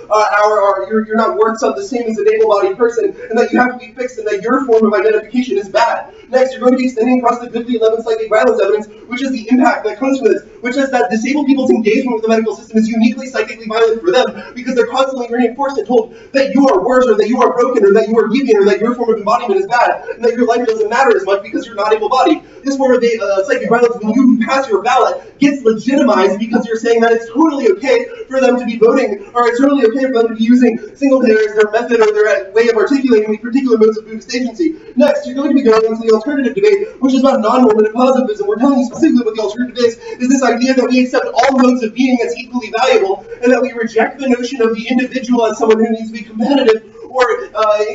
you're not worth something the same as an able-bodied person, and that you have to be fixed, and that your form of identification is bad. Next, you're going to be extending across the goodly 11 psychic violence evidence, which is the impact that comes from this, which is that disabled people's engagement with the medical system is uniquely psychically violent for them, because they're constantly reinforced and told that you are worse, or that you are broken, or that you are deviant, or that your form of embodiment is bad, and that your life doesn't matter as much because you're not able-bodied. This form of psychic violence, when you pass your ballot, gets legitimized because you're saying that it's totally okay for them to be voting, or it's totally okay for them to be using single-payer as their method or their way of articulating these particular modes of Buddhist agency. Next, you're going to be going into the alternative debate, which is about non-normative positivism. We're telling you specifically what the alternative is this idea that we accept all modes of being as equally valuable, and that we reject the notion of the individual as someone who needs to be competitive or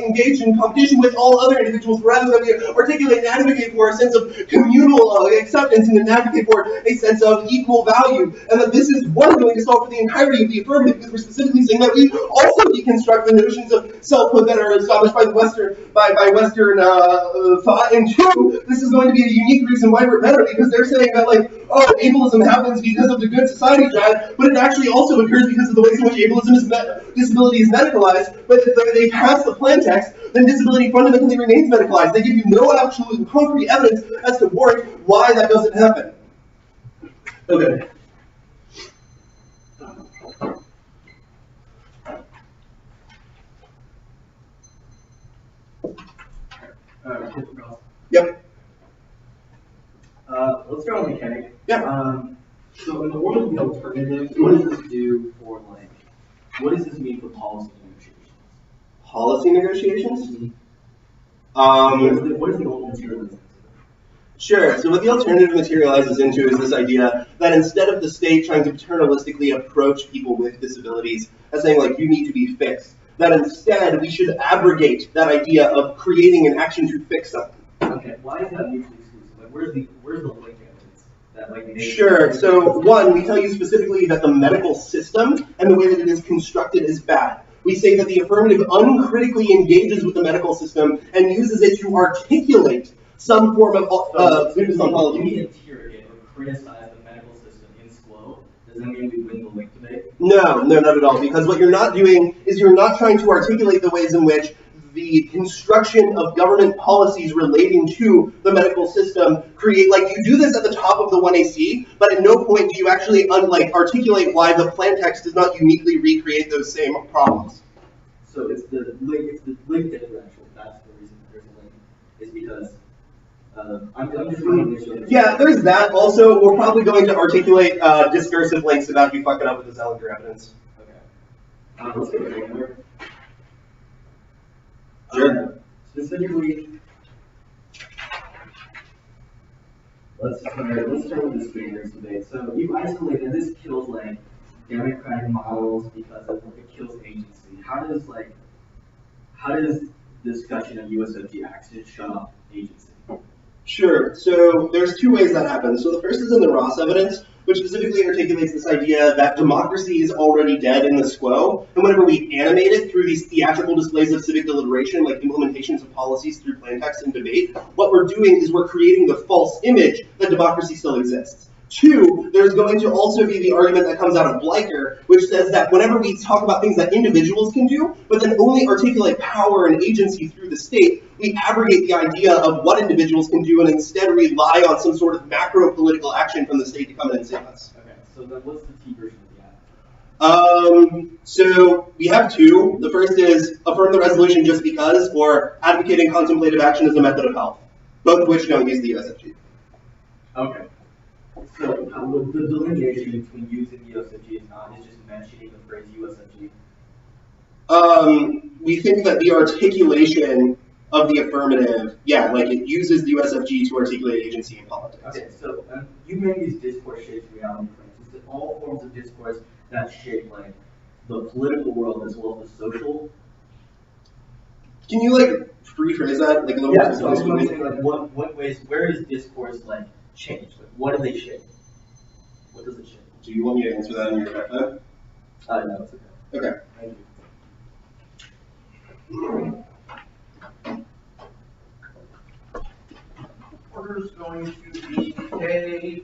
engage in competition with all other individuals, rather than we articulate and advocate for a sense of communal acceptance and advocate for a sense of equal value. And that this is one going to solve for the entirety of the affirmative, because we're specifically saying that we also deconstruct the notions of selfhood that are established by the Western thought. And 2, this is going to be a unique reason why we're better, because they're saying that, like, oh, ableism happens because of the good society drive, but it actually also occurs because of the ways in which disability is medicalized. But if they pass the plan text, then disability fundamentally remains medicalized. They give you no actual concrete evidence as to warrant why that doesn't happen. Okay. Yep. Let's start on the K. Yeah. So in the world of the alternative, what does this do for, like, what does this mean for policy negotiations? Policy negotiations? What is the ultimate materialism? Sure. So what the alternative materializes into is this idea that instead of the state trying to paternalistically approach people with disabilities as saying, like, you need to be fixed, that instead we should abrogate that idea of creating an action to fix something. Okay, why is that mutually exclusive? Like, where's the link evidence that like makes Sure. So one, we tell you specifically that the medical system and the way that it is constructed is bad. We say that the affirmative uncritically engages with the medical system and uses it to articulate some form of psychology. When we interrogate or criticize the medical system in SQO, does that mean we win the link debate? No, not at all. Because what you're not doing is you're not trying to articulate the ways in which the construction of government policies relating to the medical system create, like, you do this at the top of the 1AC, but at no point do you actually articulate why the plan text does not uniquely recreate those same problems. So it's the link differential. That's the reason there's a link, is because I'm just running this. Yeah, there's that. Also, we're probably going to articulate discursive links about you fucking up with the Zellinger evidence. Okay. Let's get it over. Sure. Specifically, let's start with the standards debate. So you isolated this kills like democratic models because it kills agency. How does discussion of USFG actions shut off agency? Sure. So there's two ways that happens. So the first is in the Ross evidence, which specifically articulates this idea that democracy is already dead in the SQO, and whenever we animate it through these theatrical displays of civic deliberation, like implementations of policies through plain text and debate, what we're doing is we're creating the false image that democracy still exists. Two, there's going to also be the argument that comes out of Bleicher, which says that whenever we talk about things that individuals can do, but then only articulate power and agency through the state, we abrogate the idea of what individuals can do and instead rely on some sort of macro political action from the state to come in and save us. Okay, so then what's the T version of the app? So we have two. The first is affirm the resolution just because, or advocating contemplative action as a method of health, both of which don't use the USFG. Okay. So the delineation between using the USFG and not is just mentioning the phrase USFG. We think that the articulation of the affirmative, yeah, like it uses the USFG to articulate agency in politics. Okay, so you made these discourse shapes reality claims. Is it all forms of discourse that shape like the political world as well as the social? Can you like rephrase that like a little Yeah, more so I was specifically? saying like what ways, where is discourse like change? Like what do they shape? What does it shape? Do you want me to answer that in your time? No, it's okay. Okay. Thank you. Order's going to be KBA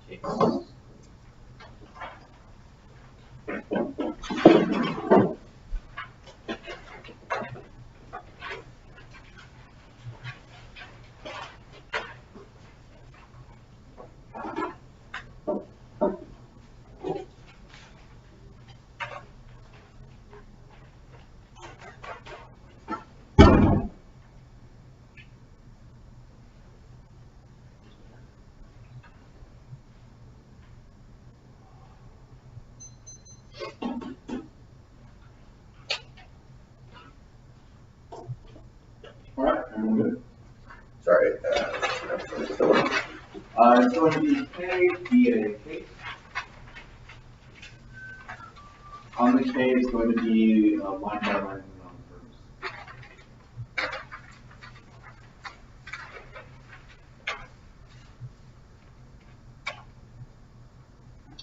case. All right, everyone good? Sorry. It's going to be KBA case. On the K is going to be line by line verbs.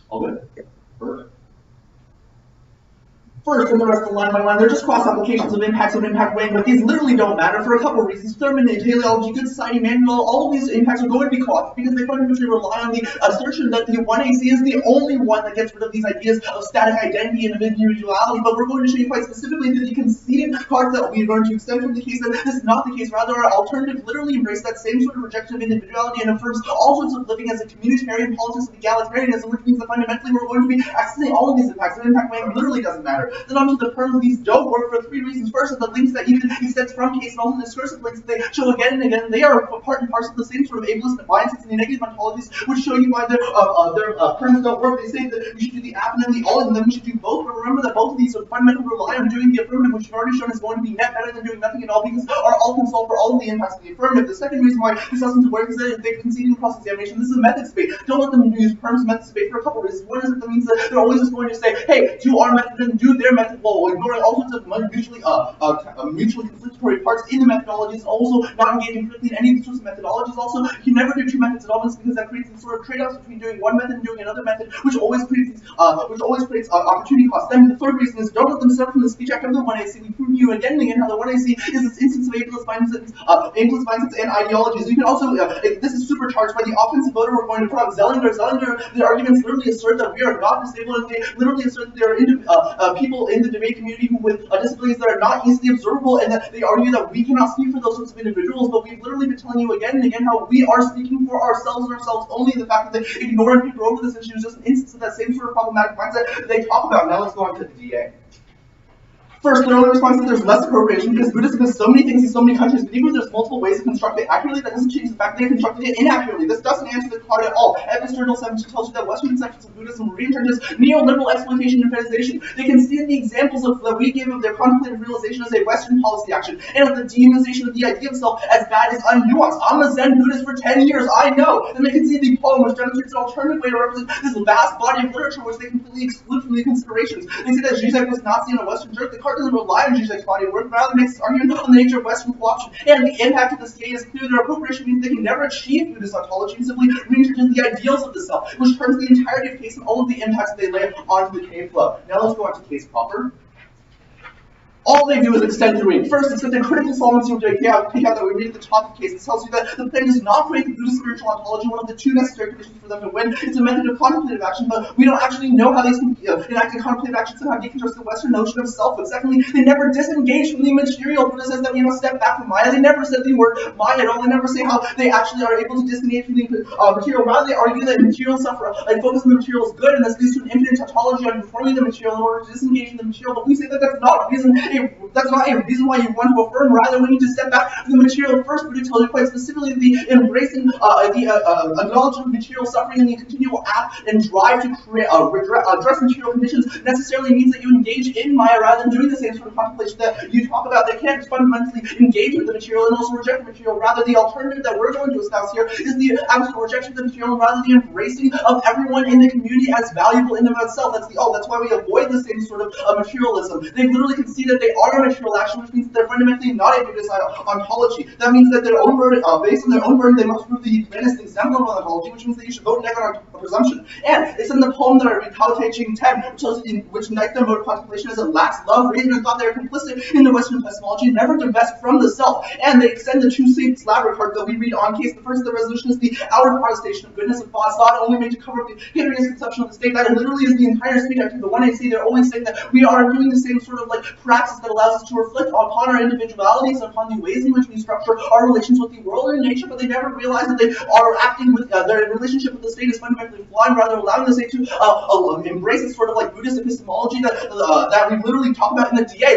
All good? Perfect. First, and the rest of the line by line, they're just cross applications of impacts of impact weighing, but these literally don't matter for a couple of reasons. Thurman, teleology, good society manual, all of these impacts are going to be crossed because they fundamentally rely on the assertion that the 1AC is the only one that gets rid of these ideas of static identity and individuality. But we're going to show you quite specifically through the conceded part that we are going to extend from the case that this is not the case. Rather, our alternative literally embrace that same sort of rejection of individuality and affirms all sorts of living as a communitarian politics of egalitarianism, which means that fundamentally we're going to be accessing all of these impacts. And impact weighing literally doesn't matter. then onto the perms. These don't work for 3 reasons. First, that the links that even extends from case and also the discursive links that they show again and again, they are part and parcel of the same sort of ableist biases and the negative ontologies, which show you why their perms don't work. They say that we should do the app and then the all, and then we should do both. But remember that both of these are fundamentally rely on doing the affirmative, which you've already shown is going to be net better than doing nothing at all, because our all can solve for all of the impacts of the affirmative. The second reason why this doesn't work is that they're conceding cross-examination. This is a methods debate. Don't let them use perms methods debate for a couple of reasons. One is that means that they're always just going to say, hey, do our method and do their method, while ignoring all sorts of mutually conflictory parts in the methodologies, also not engaging critically in any of these sorts of methodologies. Also, you can never do 2 methods at all, because that creates these sort of trade-offs between doing one method and doing another method, which always creates opportunity costs. Then the third reason is don't let them start from the speech act of the 1AC. We prove to you again and again how the 1AC is this instance of ableist mindsets and ideologies. You can also, this is supercharged by the offensive voter we're going to put on Zellinger. The arguments literally assert that we are not disabled, and they literally assert that there are people in the debate community with disabilities that are not easily observable, and that they argue that we cannot speak for those sorts of individuals. But we've literally been telling you again and again how we are speaking for ourselves and ourselves only. The fact that they ignore and paper over this issue is just an instance of that same sort of problematic mindset that they talk about. Now let's go on to the DA. First, their only response is that there's less appropriation because Buddhism has so many things in so many countries, but even if there's multiple ways to construct it accurately, that doesn't change the fact that they constructed it inaccurately. This doesn't answer the card at all. Epistemological 17 tells you that Western conceptions of Buddhism reintroduce neoliberal exploitation and fetishization. They concede the examples that we give of their contemplative realization as a Western policy action, and of the demonization of the idea of self as bad as unnuanced. I'm a Zen Buddhist for 10 years, I know. Then they concede the poem, which demonstrates an alternative way to represent this vast body of literature, which they completely exclude from the considerations. They say that Zizek was Nazi and a Western jerk. The card doesn't rely on Zizek's body of work, rather makes its argument on the nature of Western co-option. And the impact of the state is clear. Their appropriation means they can never achieve Buddhist ontology and simply reintroduce the ideals of the self, which turns the entirety of case and all of the impacts that they lay onto the cave flow. Now let's go on to case proper. All they do is extend the reading. First, it's that the critical solvency of pick out that we read at the top of the case. It tells you that the plan does not create the Buddhist spiritual ontology, one of the 2 necessary conditions for them to win. It's a method of contemplative action, but we don't actually know how they enacted contemplative action somehow deconstructs the Western notion of self. But secondly, they never disengage from the material. Buddha says that we step back from Maya. They never said the word Maya at all. They never say how they actually are able to disengage from the material. Rather, they argue that material suffer, like focus on the material is good, and this leads to an infinite tautology on informing the material in order to disengage from the material. But we say that that's not a reason reason why you want to affirm. Rather, we need to step back from the material first. Buddha tells you quite specifically the embracing acknowledgement of material suffering and the continual act and drive to address material conditions necessarily means that you engage in Maya rather than doing the same sort of contemplation that you talk about. They can't fundamentally engage with the material and also reject the material. Rather, the alternative that we're going to espouse here is the absolute rejection of the material, and rather the embracing of everyone in the community as valuable in and of itself. That's why we avoid the same sort of materialism. They literally concede that they are a material action, which means that they're fundamentally not a Buddhist ontology. That means that their own burden, based on their own burden, they must prove the humanist exemplar ontology, which means that you should vote negative on a presumption. And it's in the poem that I read, Tao Te Ching 10, which unites their mode of contemplation as it lacks love, reason, and thought. They are complicit in the Western epistemology, never divest from the self. And they extend the 2 Saints Labyrinth card that we read on case. The first of the resolution is the outer protestation of goodness of thoughts, not only made to cover the Hinduist conception of the state. That literally is the entire speech act of the 1AC. They're always saying that we are doing the same sort of praxis that allows us to reflect upon our individualities and upon the ways in which we structure our relations with the world and nature, but they never realize that they are acting with their relationship with the state is fundamentally flawed, rather allowing the state to embrace this sort of Buddhist epistemology that we literally talk about in the DA.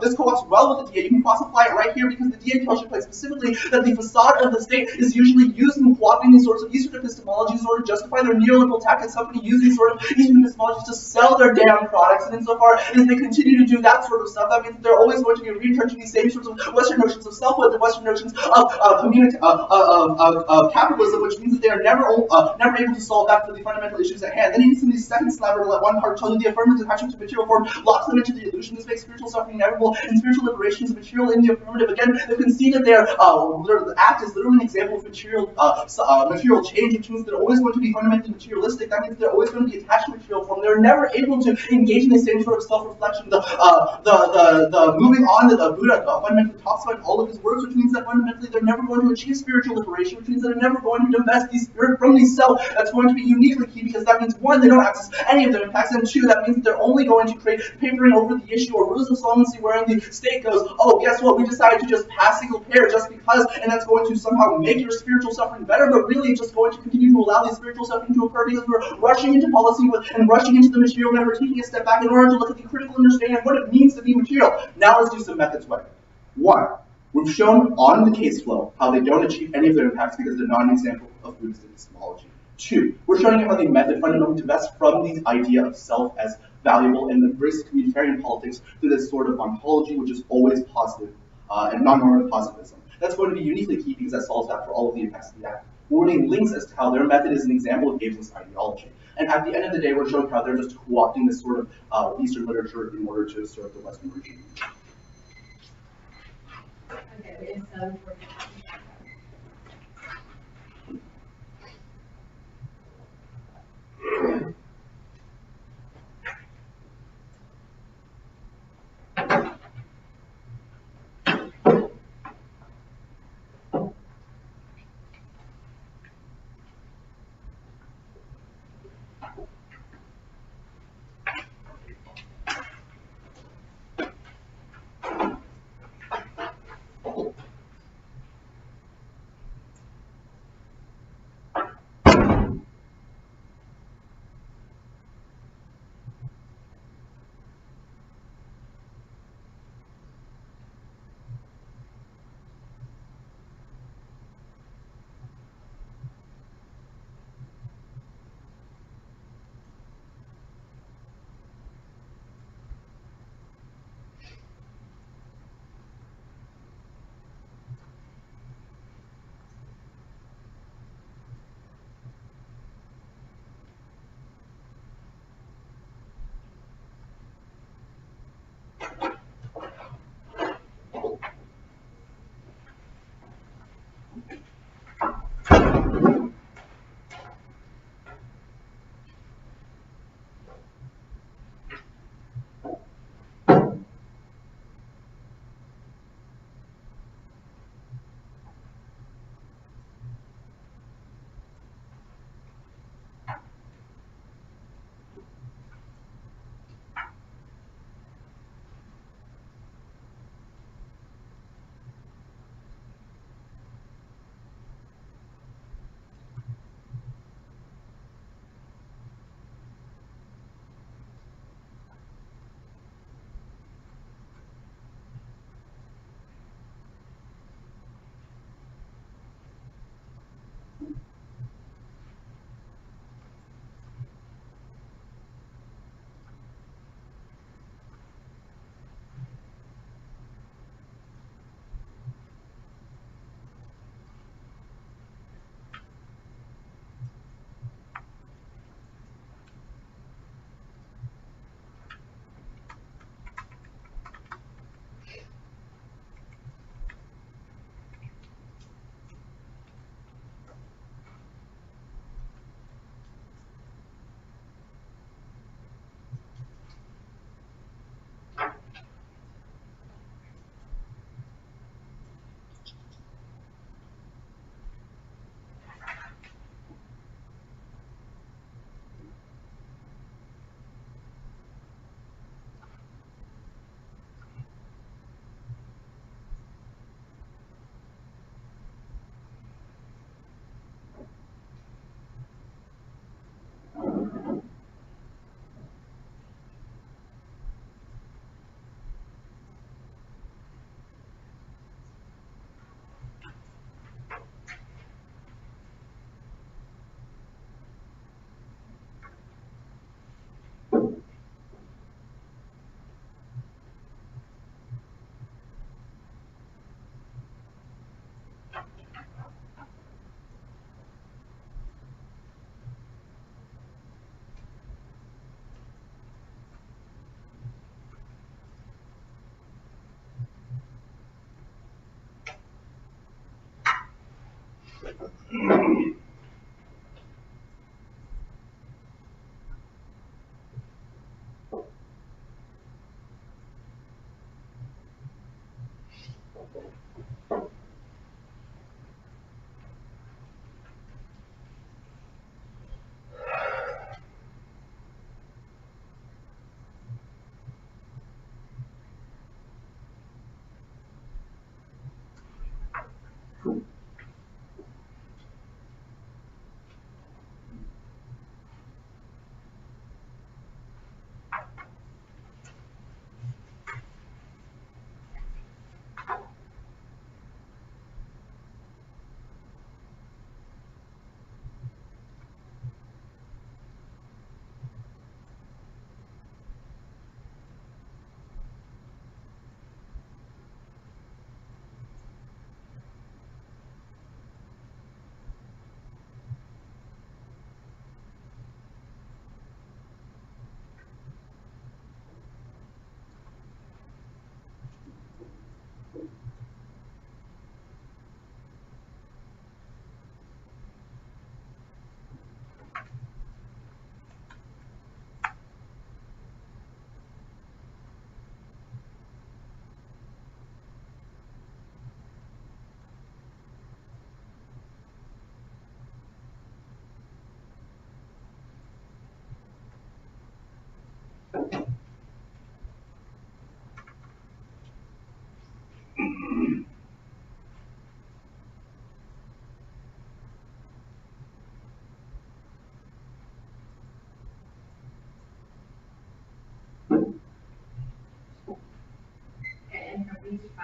This co-ops well with the DA. You can cross-apply it right here because the DA tells you quite specifically that the facade of the state is usually used in co-opting these sorts of Eastern epistemologies in order to justify their neoliberal tactics. Companies use these sort of Eastern epistemologies to sell their damn products, and insofar as they continue to do that sort of stuff, that means that they're always going to be reentrenching these same sorts of Western notions of selfhood, the Western notions of capitalism, which means that they are never able to solve that for the fundamental issues at hand. Then you can see these second slabber to let one part tell you the affirmative attachment to material form locks them into the illusion. This makes spiritual suffering inevitable, and spiritual liberation is material in the affirmative. Again, they concede that their act is literally an example of material change, which means they're always going to be fundamentally materialistic. That means they're always going to be attached to material form. They're never able to engage in the same sort of self-reflection. The the moving on that the Buddha fundamentally talks about in all of his works, which means that fundamentally they're never going to achieve spiritual liberation, which means that they're never going to divest the spirit from the self. That's going to be uniquely key because that means, one, they don't access any of their impacts, and two, that means that they're only going to create papering over the issue or rules of solvency wherein the state goes, oh, guess what, we decided to just pass single payer just because, and that's going to somehow make your spiritual suffering better, but really just going to continue to allow the spiritual suffering to occur because we're rushing into policy and rushing into the material, never taking a step back in order to look at the critical understanding of what it means to be material. Now let's do some methods way. One, we've shown on the case flow how they don't achieve any of their impacts because they're not an example of Buddhist epistemology. Two, we're showing you how the method fundamentally divests from the idea of self as valuable and embraces communitarian politics through this sort of ontology, which is always positive and non-normative positivism. That's going to be uniquely key because that solves that for all of the impacts of the act. We're running links as to how their method is an example of ageless ideology. And at the end of the day, we're showing how they're just co-opting this sort of Eastern literature in order to serve the Western regime. Okay, we have 7:45.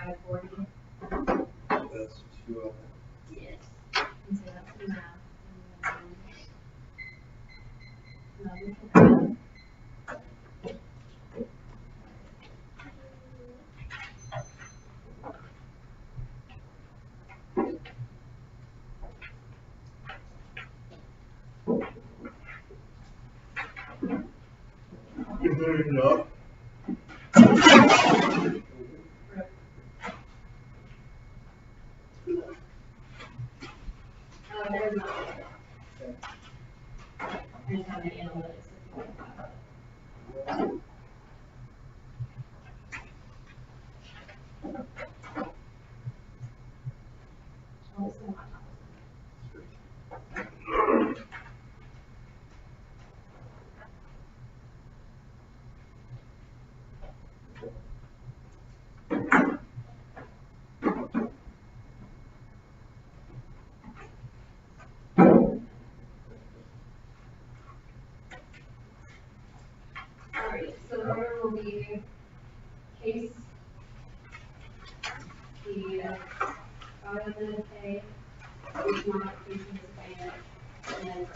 540. That's 2. Yes. And so that's the math. And No. there's not. I just have my analytics. Oh, it's not. Alright, so the order will be case, the the pay, which modification is payment, and then.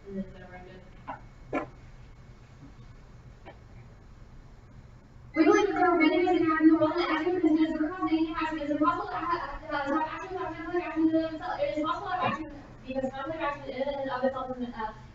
And then the render. We believe that there are many ways in having the role and action because it is recausing action. It is impossible to have action without conflict action in itself. It is possible to have action because conflict action in and of itself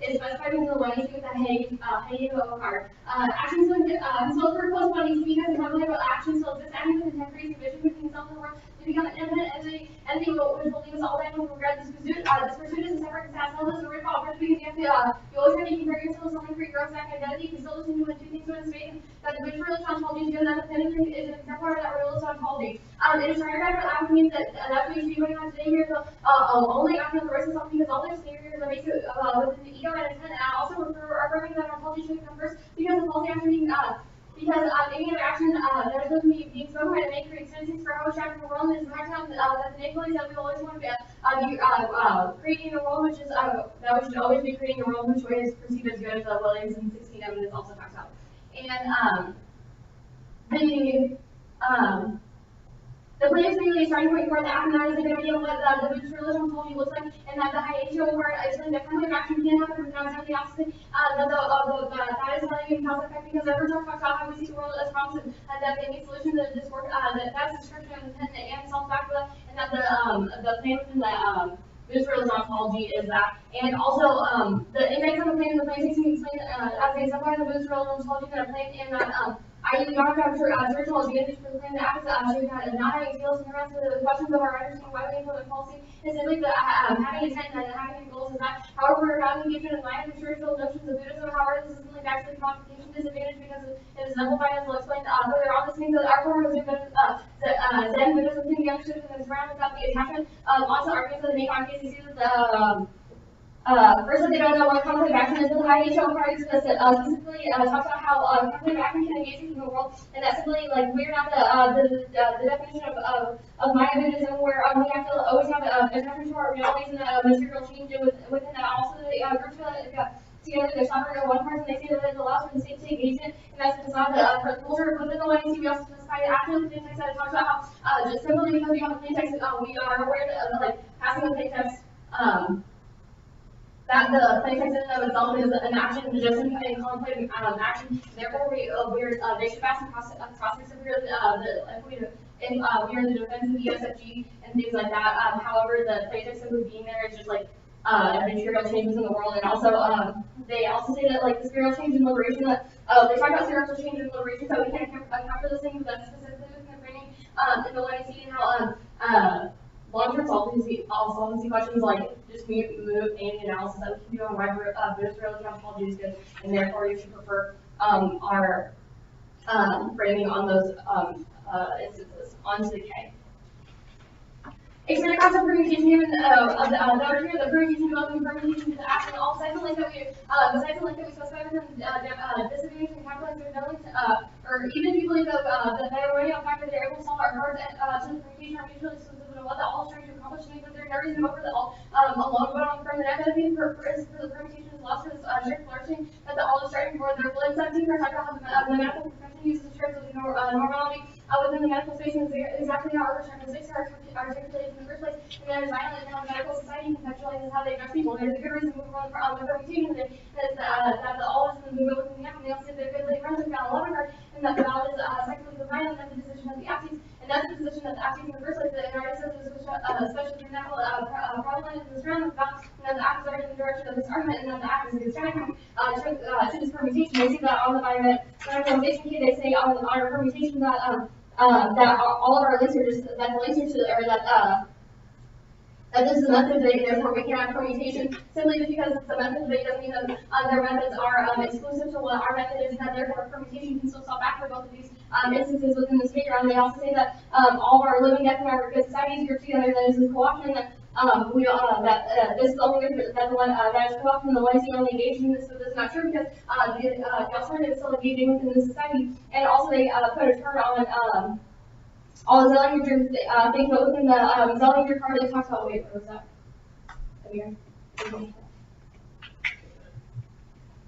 is specified in the one issue with the Hague card. Actions still propose bodies because the conflict of action still exists. Acting with intent creates division between self and the world to become an independent entity, and the which will leave us all down with regret. This pursuit is a separate and sad cell. This is a real problem because you always have to compare yourself to someone for your own identity. You can still listen to two things when it's made that the good real ontology is good, and that the is an exemplar of that real ontology. It is hard that means that that's what you should be going on today here. So only after the rest of something because all their scenarios are based within the ego and intent. And I also refer that ontology should come first because the policy action being because any other action that is looking to be being spoken by to make create statistics for how much action in the world is the fact that the neighborhoods that we always want to be creating a world which is that we should always be creating a world which is perceived as good as Williams in 16 evidence also talks about. And the plan is really a starting point for the action that is a good idea of what the Buddhist religion ontology looks like, and that the hierarchical part is something that conflict action can happen, but not the opposite. That is not even cause effect because every time talks about how we see the world as problems and that they need solution to this work, that's the description of intent and self-fact, and that the plan within the Buddhist religion ontology is that, and also the index on the plan takes me explain as an example of the Buddhist religion ontology that a plan and that I don't have church advantage for the plan that acts showing that not having skills and around the questions of our understanding why we implement policy is simply the having intent and having goals is that. However, having engagement in life and spiritual notions of Buddhism, however, this is something that's actually quantification disadvantage because it is simplified as we'll explain further on. This means that our form of Zen Buddhism can be understood in this round without the attachment. Also, arguments that they make on JCCC that first, they don't know what conflict action is, but the hierarchical part specifically talks about how conflict action can engage in the world, and that simply like we're not the definition of Maya Buddhism, where we have to always have attachment to our realities and material change within that. Also, the groups together, they're sovereign in one person, they say that it allows for the state to engage in, and that's the facade for the culture. Within the one you see, we also specify the action of the plain text that talks about how just simply because we have the plain text, we are aware that like passing the plain text. That the plain text in and of itself is an action to justify and contemplate action. Therefore, they should pass process if we are the defense of the USFG and things like that. However, the plain text simply being there is just like material changes in the world, and also they also say that like the spiritual change and liberation that they talk about spiritual change and liberation, so we can't account for those things, but that's specifically within the framing in the way I see and how long-term solvency questions like just move and analysis that we can do on whether Buddhist religion ontology is good, and therefore you should prefer our framing on those instances. On to the K. Expand the concept of permutation given the permutation developing permutation to the action. All besides the link that we specify within disadvantage and capitalize their ability to, or even if you believe that the theoretical factor they're able to solve our cards to the permutation are mutually exclusive and what the all is trying to accomplish means that there's no reason to go for the all alone, but on from the net benefit for the permutation is lost to this shared flourishing that the all is striving for. Therefore, in 17 for how the medical profession uses terms of normality within the medical space is exactly how our characteristics are articulated in the first place, and that is violent and how the medical society conceptualizes how they address people. There's a good reason to move on the permutation that the all is in the movement within the act, and they also say they're good late runs and got 11 card, and that the valid is psychically the violent and the decision of the acties, and that's the position that the acties in the first place, that it already says this was especially for example, prevalent in this round of about, and that the act is already in the direction of this argument, and that the act is a good starting point to this permutation. They see that on the normalization key, they say on our permutation that that all of our links are just, that the links are to, or that this is a method debate, therefore we can't have permutation, simply because it's a method debate doesn't mean that their methods are exclusive to what our method is, and that therefore permutation can still solve back for both of these instances within this figure. And they also say that all of our living death and our good societies group together, that is a co-option, that we this is the only group that the one that is co-option, the one is only engaged in this, so this is not true because the alternative is still engaging within the society. And also they put a turn on all the Zellinger things, but within the Zellinger card, they talked about, wait, what was that?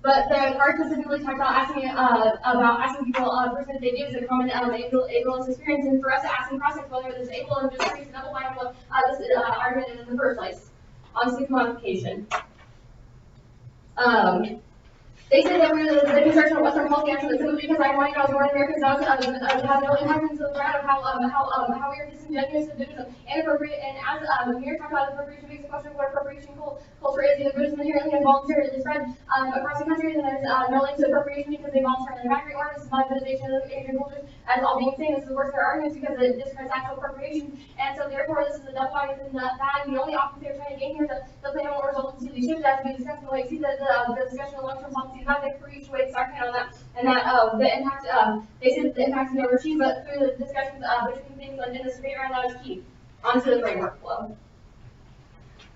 But the card specifically talked about asking people first if they do is a common ableist experience, and for us to ask in process whether this able and just creates a double bind what this argument is in the first place on stick modification. They said that the construction of Western policy action is simply because I wanted to know North Americans have no impact into the threat of how we are disingenuous and Buddhism and appropriate, and as Amir talked about appropriation begs the question of what appropriation culture is. Either Buddhism inherently has voluntarily spread across the country, and there's no link to appropriation because they voluntarily migrate, or this is monetization of Asian cultures as all being same. This is worse for our arguments because it discredits actual appropriation, and so therefore this is a double bind within that, and the only option they're trying to gain here is that the plan will result in the shift as we discussed in the way. See the discussion of long-term policy not there for each way it's argument on that, and that the impact they say that the impact is never achieved, but through the discussions between things in this debate around that is key onto the framework flow.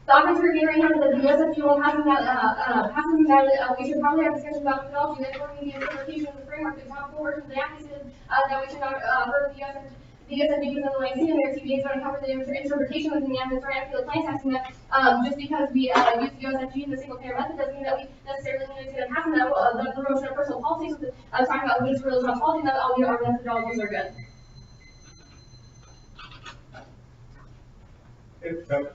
The offense for review right now is that the USFG will passing that we should probably have discussion about methodology, therefore we need interpretation of the framework. The top four versions of the act is that we should not further the USFG because of the way and their TBAs don't cover the interpretation within the act. That's right, I feel plain testing that just because we use the USFG in the single payer method doesn't mean that we necessarily need to get a pass on that. The promotion of personal policies with talking about which rules on policy, that all our methodologies are good. Okay, so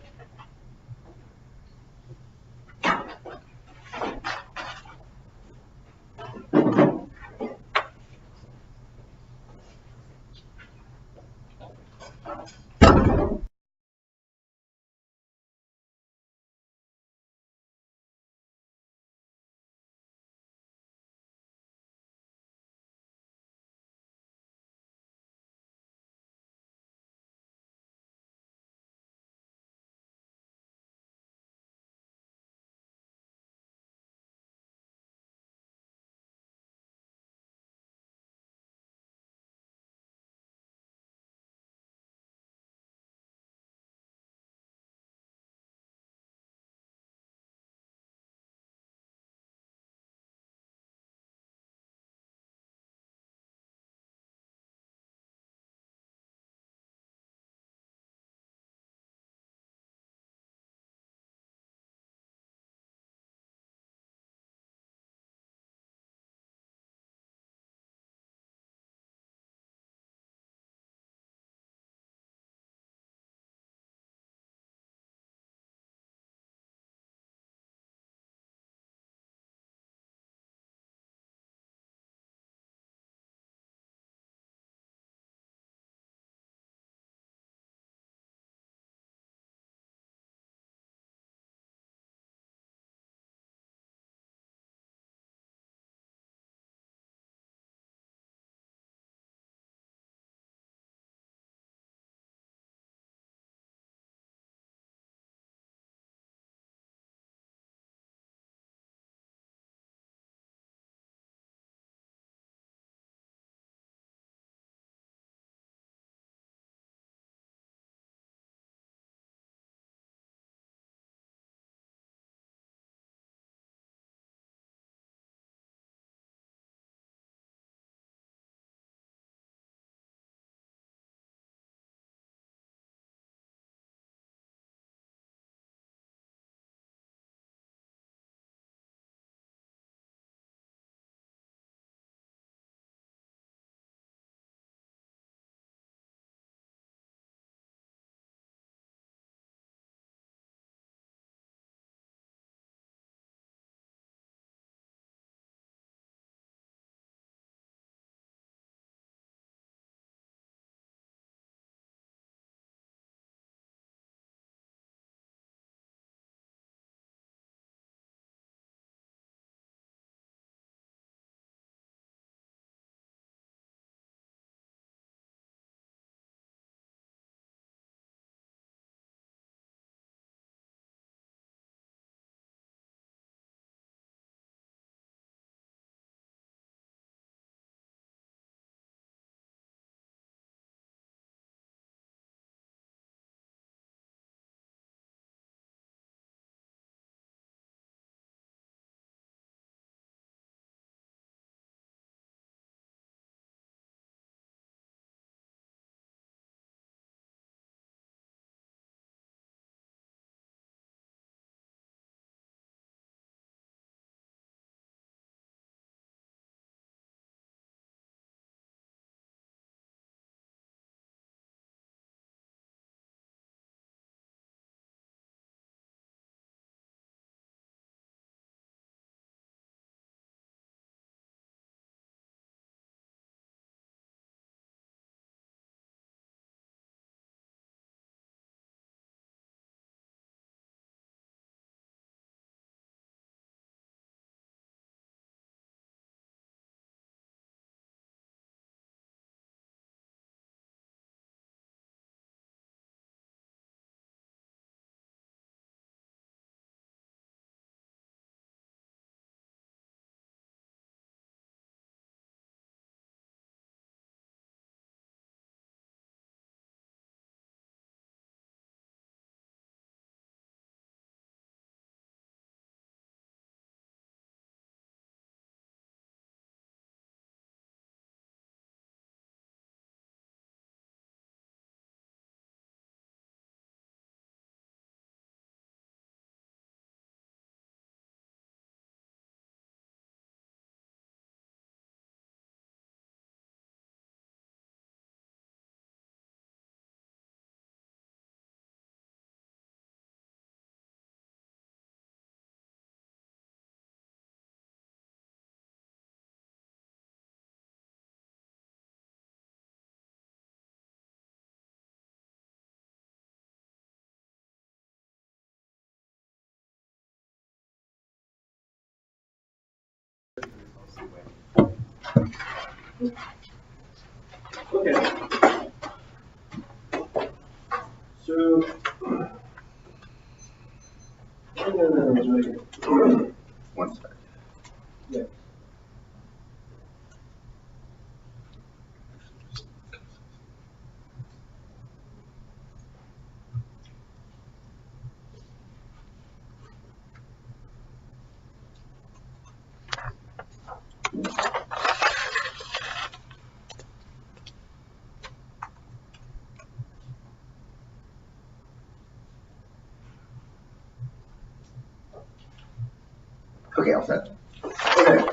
Okay. So, One sec. yeah. Okay, all set. Okay.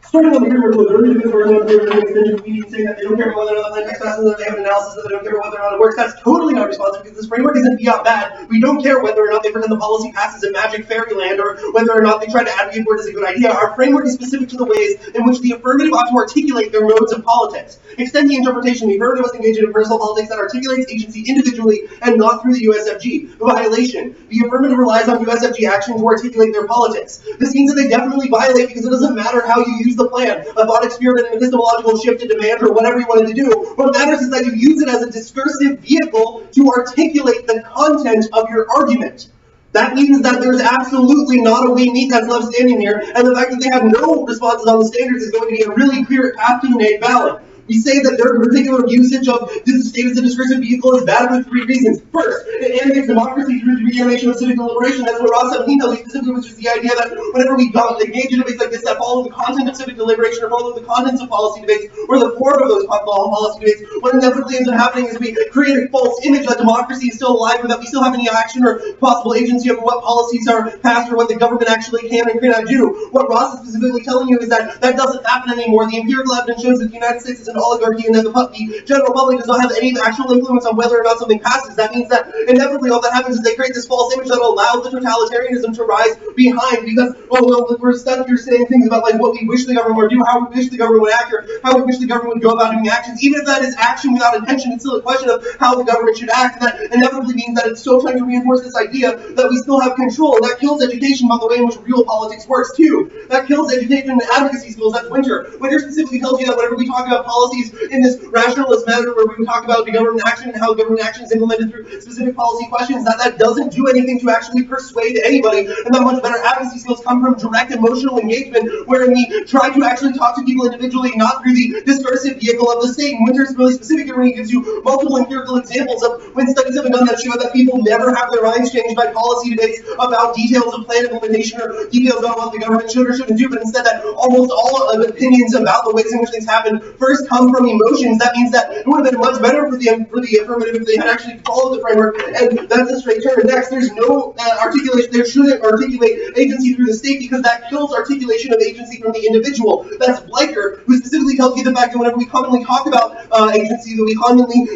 Starting on the grid workload, early because we're going to do an extension meeting saying that they don't care about whether or not the plan text passes, that they have an analysis that they don't care about whether or not it works. That's totally not responsive because this framework isn't beyond bad. We don't care whether or not they pretend the policy passes in magic fairyland or whether or not they try to advocate for it as a good idea. Our framework is specific to the ways in which the affirmative ought to articulate their modes of politics. Extend the interpretation. The affirmative must engage in personal politics that articulates agency individually and not through the USFG. The violation. The affirmative relies on USFG action to articulate their politics. This means that they definitely violate because it doesn't matter how you use the plan, a thought experiment, an epistemological shift to demand, or whatever you wanted to do. What matters is that you use it as a discursive vehicle to articulate the content of your argument. That means that there's absolutely not a we meet that's left standing here, and the fact that they have no responses on the standards is going to be a really clear path to an A ballot. We say that their particular usage of this state as a discursive vehicle is bad for 3 reasons. First, it animates democracy through the reanimation of civic deliberation. That's what Ross 17 tells you specifically, which is the idea that whenever we engage in debates like this that follow the content of civic deliberation or follow the contents of policy debates or the form of those policy debates, what inevitably ends up happening is we create a false image that democracy is still alive and that we still have any action or possible agency over what policies are passed or what the government actually can and cannot do. What Ross is specifically telling you is that that doesn't happen anymore. The empirical evidence shows that the United States is an oligarchy and that the general public does not have any actual influence on whether or not something passes. That means that inevitably all that happens is they create this false image that allows the totalitarianism to rise behind because, oh, well, we're stuck here saying things about like what we wish the government would do, how we wish the government would act, or how we wish the government would go about doing actions. Even if that is action without intention, it's still a question of how the government should act. And that inevitably means that it's still trying to reinforce this idea that we still have control. And that kills education about the way in which real politics works too. That kills education and advocacy skills. That's Winter. Winter specifically tells you that whenever we talk about policies in this rationalist manner where we talk about the government action and how government action is implemented through specific policy questions, that doesn't do anything to actually persuade anybody, and that much better advocacy skills come from direct emotional engagement, wherein we try to actually talk to people individually, not through the discursive vehicle of the state. And Winter's really specific here when he gives you multiple empirical examples of when studies have been done that show that people never have their minds changed by policy debates about details of plan implementation or details about what the government should or shouldn't do, but instead that almost all of opinions about the ways in which things happen first come from emotions. That means that it would have been much better for the affirmative if they had actually followed the framework, and that's a straight turn. Next, there's no articulation. There shouldn't articulate agency through the state because that kills articulation of agency from the individual. That's Bleicher, who specifically tells you the fact that whenever we commonly talk about agency, that we commonly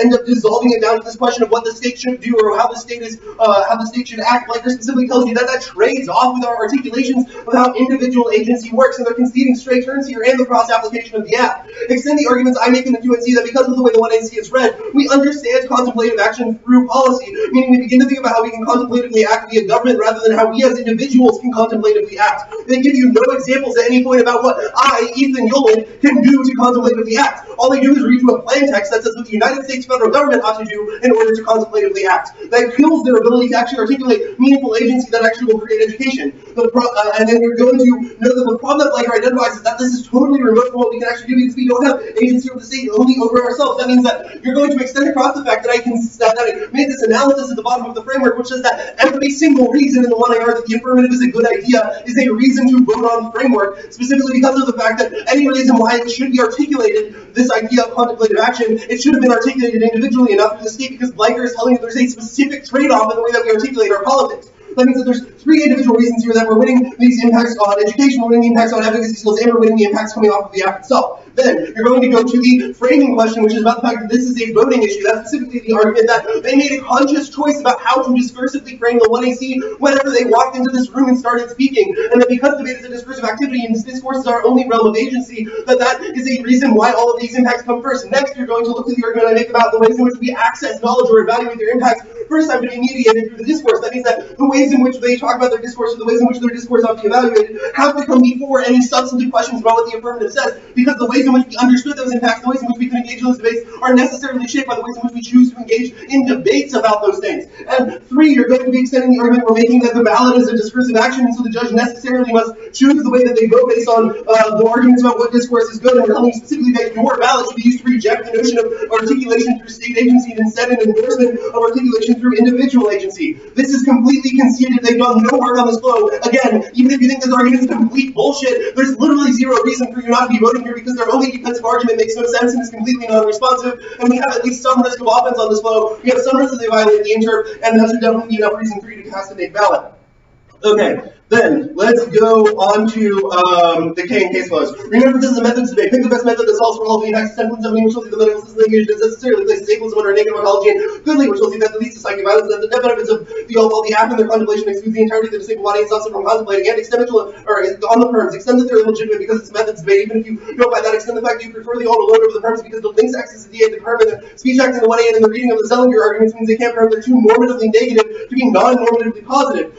end up dissolving it down to this question of what the state should do or how the state should act. Bleicher specifically tells you that that trades off with our articulations of how individual agency works, and they're conceding straight turns here and the cross application of the act. Extend the arguments I make in the UNC that because of the way the 1AC is read, we understand contemplative action through policy, meaning we begin to think about how we can contemplatively act via government rather than how we as individuals can contemplatively act. They give you no examples at any point about what I, Ethan Yolen, can do to contemplatively act. All they do is read you a plain text that says what the United States federal government ought to do in order to contemplatively act. That kills their ability to actually articulate meaningful agency that actually will create education. And then you're going to know that the problem that Bleicher identifies is that this is totally remote from what we can actually do because we don't have agency over the state, only over ourselves. That means that you're going to extend across the fact that I made this analysis at the bottom of the framework, which says that every single reason in the 1AR that the affirmative is a good idea is a reason to vote on the framework, specifically because of the fact that any reason why it should be articulated, this idea of contemplative action, it should have been articulated individually and not through the state, because Bleicher is telling you there's a specific trade-off in the way that we articulate our politics. That means that there's 3 individual reasons here that we're winning these impacts on education, we're winning the impacts on advocacy skills, and we're winning the impacts coming off of the act itself. Then you're going to go to the framing question, which is about the fact that this is a voting issue. That's specifically the argument that they made a conscious choice about how to discursively frame the 1AC whenever they walked into this room and started speaking. And that because debate is a discursive activity and discourse is our only realm of agency, that is a reason why all of these impacts come first. Next, you're going to look at the argument I make about the ways in which we access knowledge or evaluate their impacts. First, I'm going to be mediated through the discourse. That means that the way ways in which they talk about their discourse or the ways in which their discourse ought to be evaluated have to come before any substantive questions about what the affirmative says, because the ways in which we understood those impacts, the ways in which we can engage in those debates are necessarily shaped by the ways in which we choose to engage in debates about those things. And 3, you're going to be extending the argument we're making that the ballot is a discursive action, and so the judge necessarily must choose the way that they vote based on the arguments about what discourse is good, and we're telling you specifically that your ballot should be used to reject the notion of articulation through state agency and instead an endorsement of articulation through individual agency. This is completely conceded. They've done no work on this flow. Again, even if you think this argument is complete bullshit, there's literally zero reason for you not to be voting here, because their only defensive argument makes no sense and is completely non-responsive, and we have at least some risk of offense on this flow. We have some risk that they violate the interp, and that should definitely be enough reason for you to cast a fake ballot. Okay, then let's go on to the K and case flows. Remember, this is a methods debate. Pick the best method that solves for all the impacts of 10.7, which will see the medical system engaged in necessarily places ableism under a negative ecology, and goodly, which will see that the least to psychic violence, and the net benefits of the all the act and their contemplation excludes the entirety of the disabled audience also from contemplating, and extend it to, or on the perms, extend that they're illegitimate because it's methods debate, even if you don't by that extend the fact that you prefer the all to load over the perms because the links access to the perm and the speech act in the 1A and the reading of the Zellinger arguments means they can't perm. They're too normatively negative to be non-normatively positive.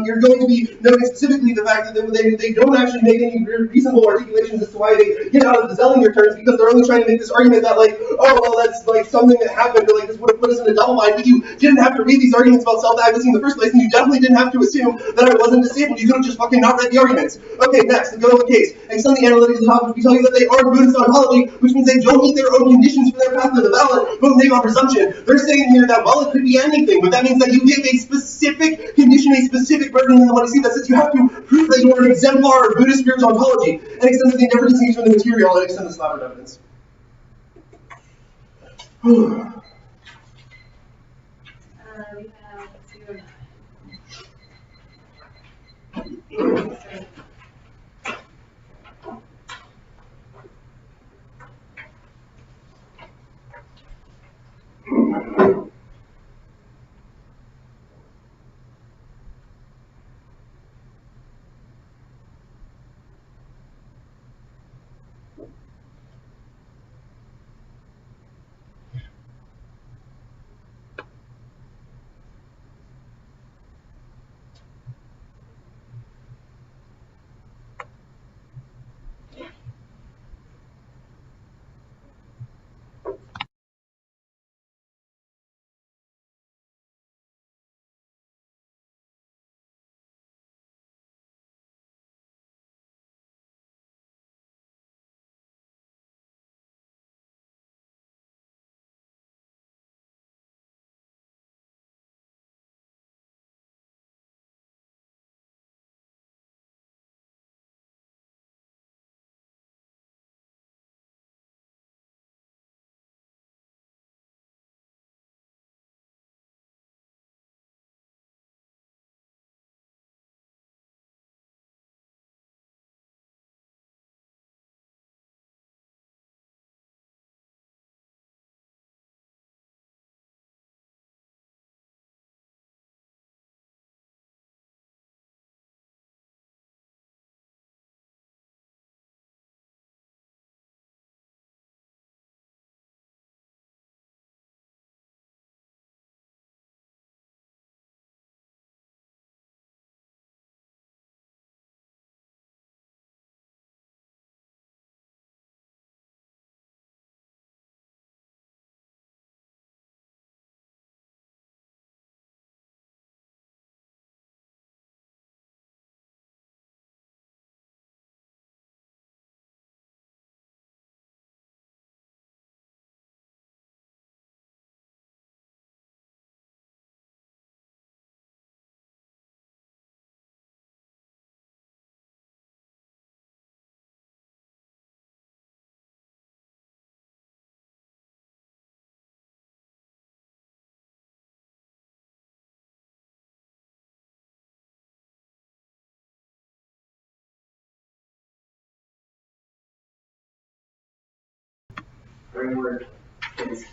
You're going to be noting specifically the fact that they don't actually make any reasonable articulations as to why they get out of the Zellinger terms, because they're only trying to make this argument that, like, oh, well, that's like something that happened, or like this would have put us in a double bind. But you didn't have to read these arguments about self-advocacy in the first place, and you definitely didn't have to assume that I wasn't disabled. You could have just fucking not read the arguments. Okay, next, go to the case. Extend the analytics of the topic. We tell you that they are Buddhist ontology, which means they don't meet their own conditions for their path to the ballot, but make on presumption. They're saying here that, well, it could be anything, but that means that you give a specific condition, a specific burden in the 1C that says you have to prove that you are an exemplar of Buddhist spiritual ontology, and extend the endeavor to distinguish from the material, and extend the slaughter evidence. We have 209. Framework is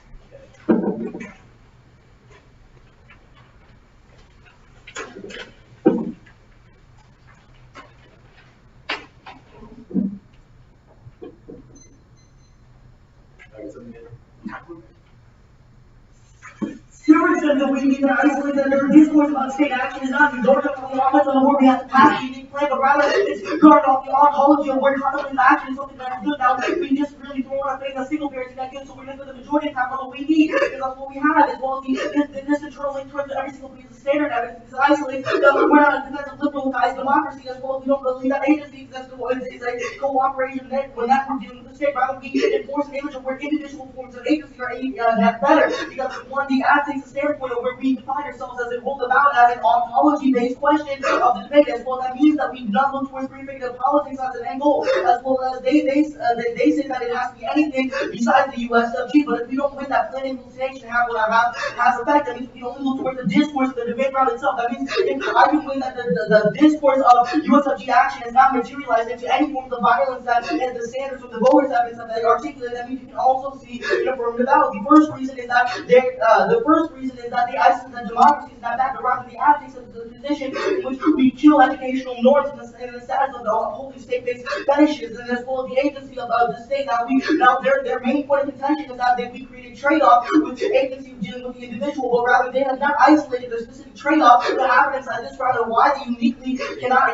Super instead of we need to isolate that their discourse about state action is not guarded off the offense on where we have to pass the unique play, but rather it's guarded off the ontology of where contemplative action is something that is good. Now, we just really don't want to face a single parenting that good, so we're going to the majority of time what we need, because that's what we have, as well as this internal link towards every single piece of standard evidence is isolated. We're not a defensive liberalized democracy, as well as we don't believe that agency exists is a cooperation net when that we're dealing with the state. Rather, we enforce an image of where individual forms of agency are net better, because one, the act takes a standpoint of where we define ourselves as a rule about as an ontology-based question of the debate, as well. That means that we do not look towards prefigured politics as an end goal, as well as they say that it has to be anything besides the USFG. But if we don't win that plain implementation has effect, that means we only look towards the discourse of the debate round itself. That means if I can win that the discourse of USFG action is not materialized into any form of violence that and the standards of the voters have been articulated, that means you can also see an affirmative ballot. The first reason is that they isolate that democracy is not that, but rather the act takes the position in which we kill educational norms in the status of the holding state-based fetishes, and as well as the agency of the state. Now their main point of contention is that we create a trade-off with the agency dealing with the individual, but rather they have not isolated the specific trade-off that happens inside this, rather why they uniquely cannot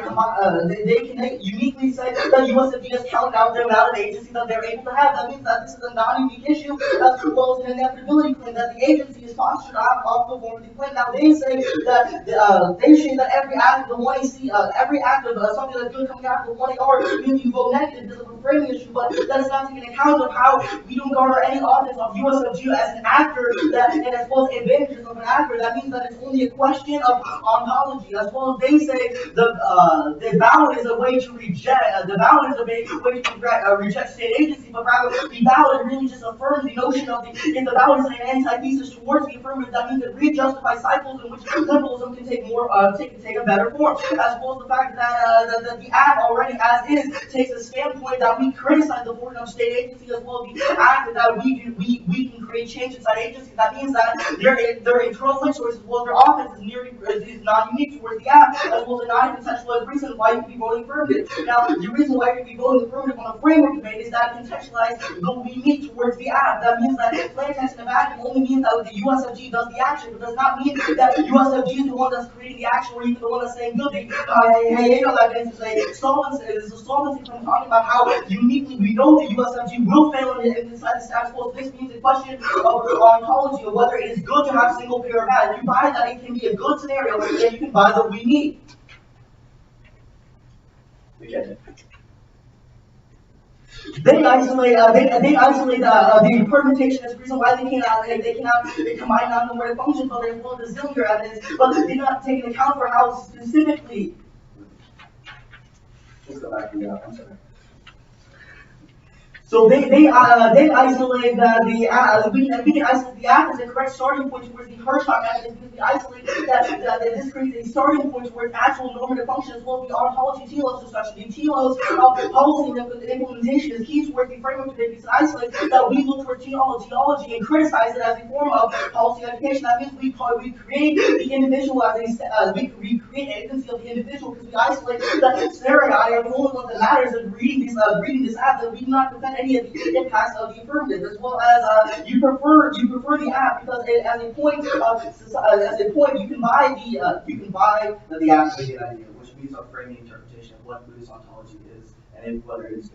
they can uniquely say that USFG has counted out the amount of agency that they're able to have. That means that this is a non-unique issue, as well as an inevitability claim that the agency is postured off the form of the claim. Now they say that every act of the 1AC, every act of something that's good coming out of the 1AR means you vote negative because of a framing issue, but that is not taking account of how we don't garner any offense of USFG as an actor, and as well as advantages of an actor. That means that it's only a question of ontology, as well as they say the ballot is a way to reject reject state agency, but rather the ballot really just affirms the notion of if the ballot is an antithesis towards the affirmative, that means it rejustifies cycles in which liberalism can take a better form, as well as the fact that the act already as is takes a standpoint that we criticize the portion of state agency, as well as the act that we can create change inside agency. That means that their internal link sources, well, their offense is not unique towards the act, as well as not even contextualized reason why you could be voting affirmative. Now, the reason why you could be voting affirmative on a framework debate is that contextualized will be unique towards the act. That means that plain text in a vacuum only means that the USFG does the action, but does not mean that USFG is the one that's creating the action, or even the one that's saying good. Evidence is a solvency from talking about how uniquely we know the USFG will fail inside the status quo. So this means a question of ontology, of whether it is good to have single payer or bad. If you buy that it can be a good scenario, then you can buy what we need. Okay. They isolate the permutation as the reason why they cannot combine non-numeric functions, but there's one auxiliary evidence, but they did not take into account for how specifically. Let's go back here. I'm sorry. So they isolate we can isolate the act as a correct starting point towards the Hirschbach evidence, because we isolate that this creates a starting point towards actual normative function, as well as the ontology telos discussion. The telos of policy and implementation is key towards the framework today, because isolate that we look for teleology and criticize it as a form of policy education. That means we create the individual as we create agency of the individual, because we isolate that scenario are the only one that matters in reading this act, that we do not defend any of the impacts of the affirmative, as well as you prefer the act because as a point you can buy the act, which means our framing interpretation of what Buddhist ontology is and whether it's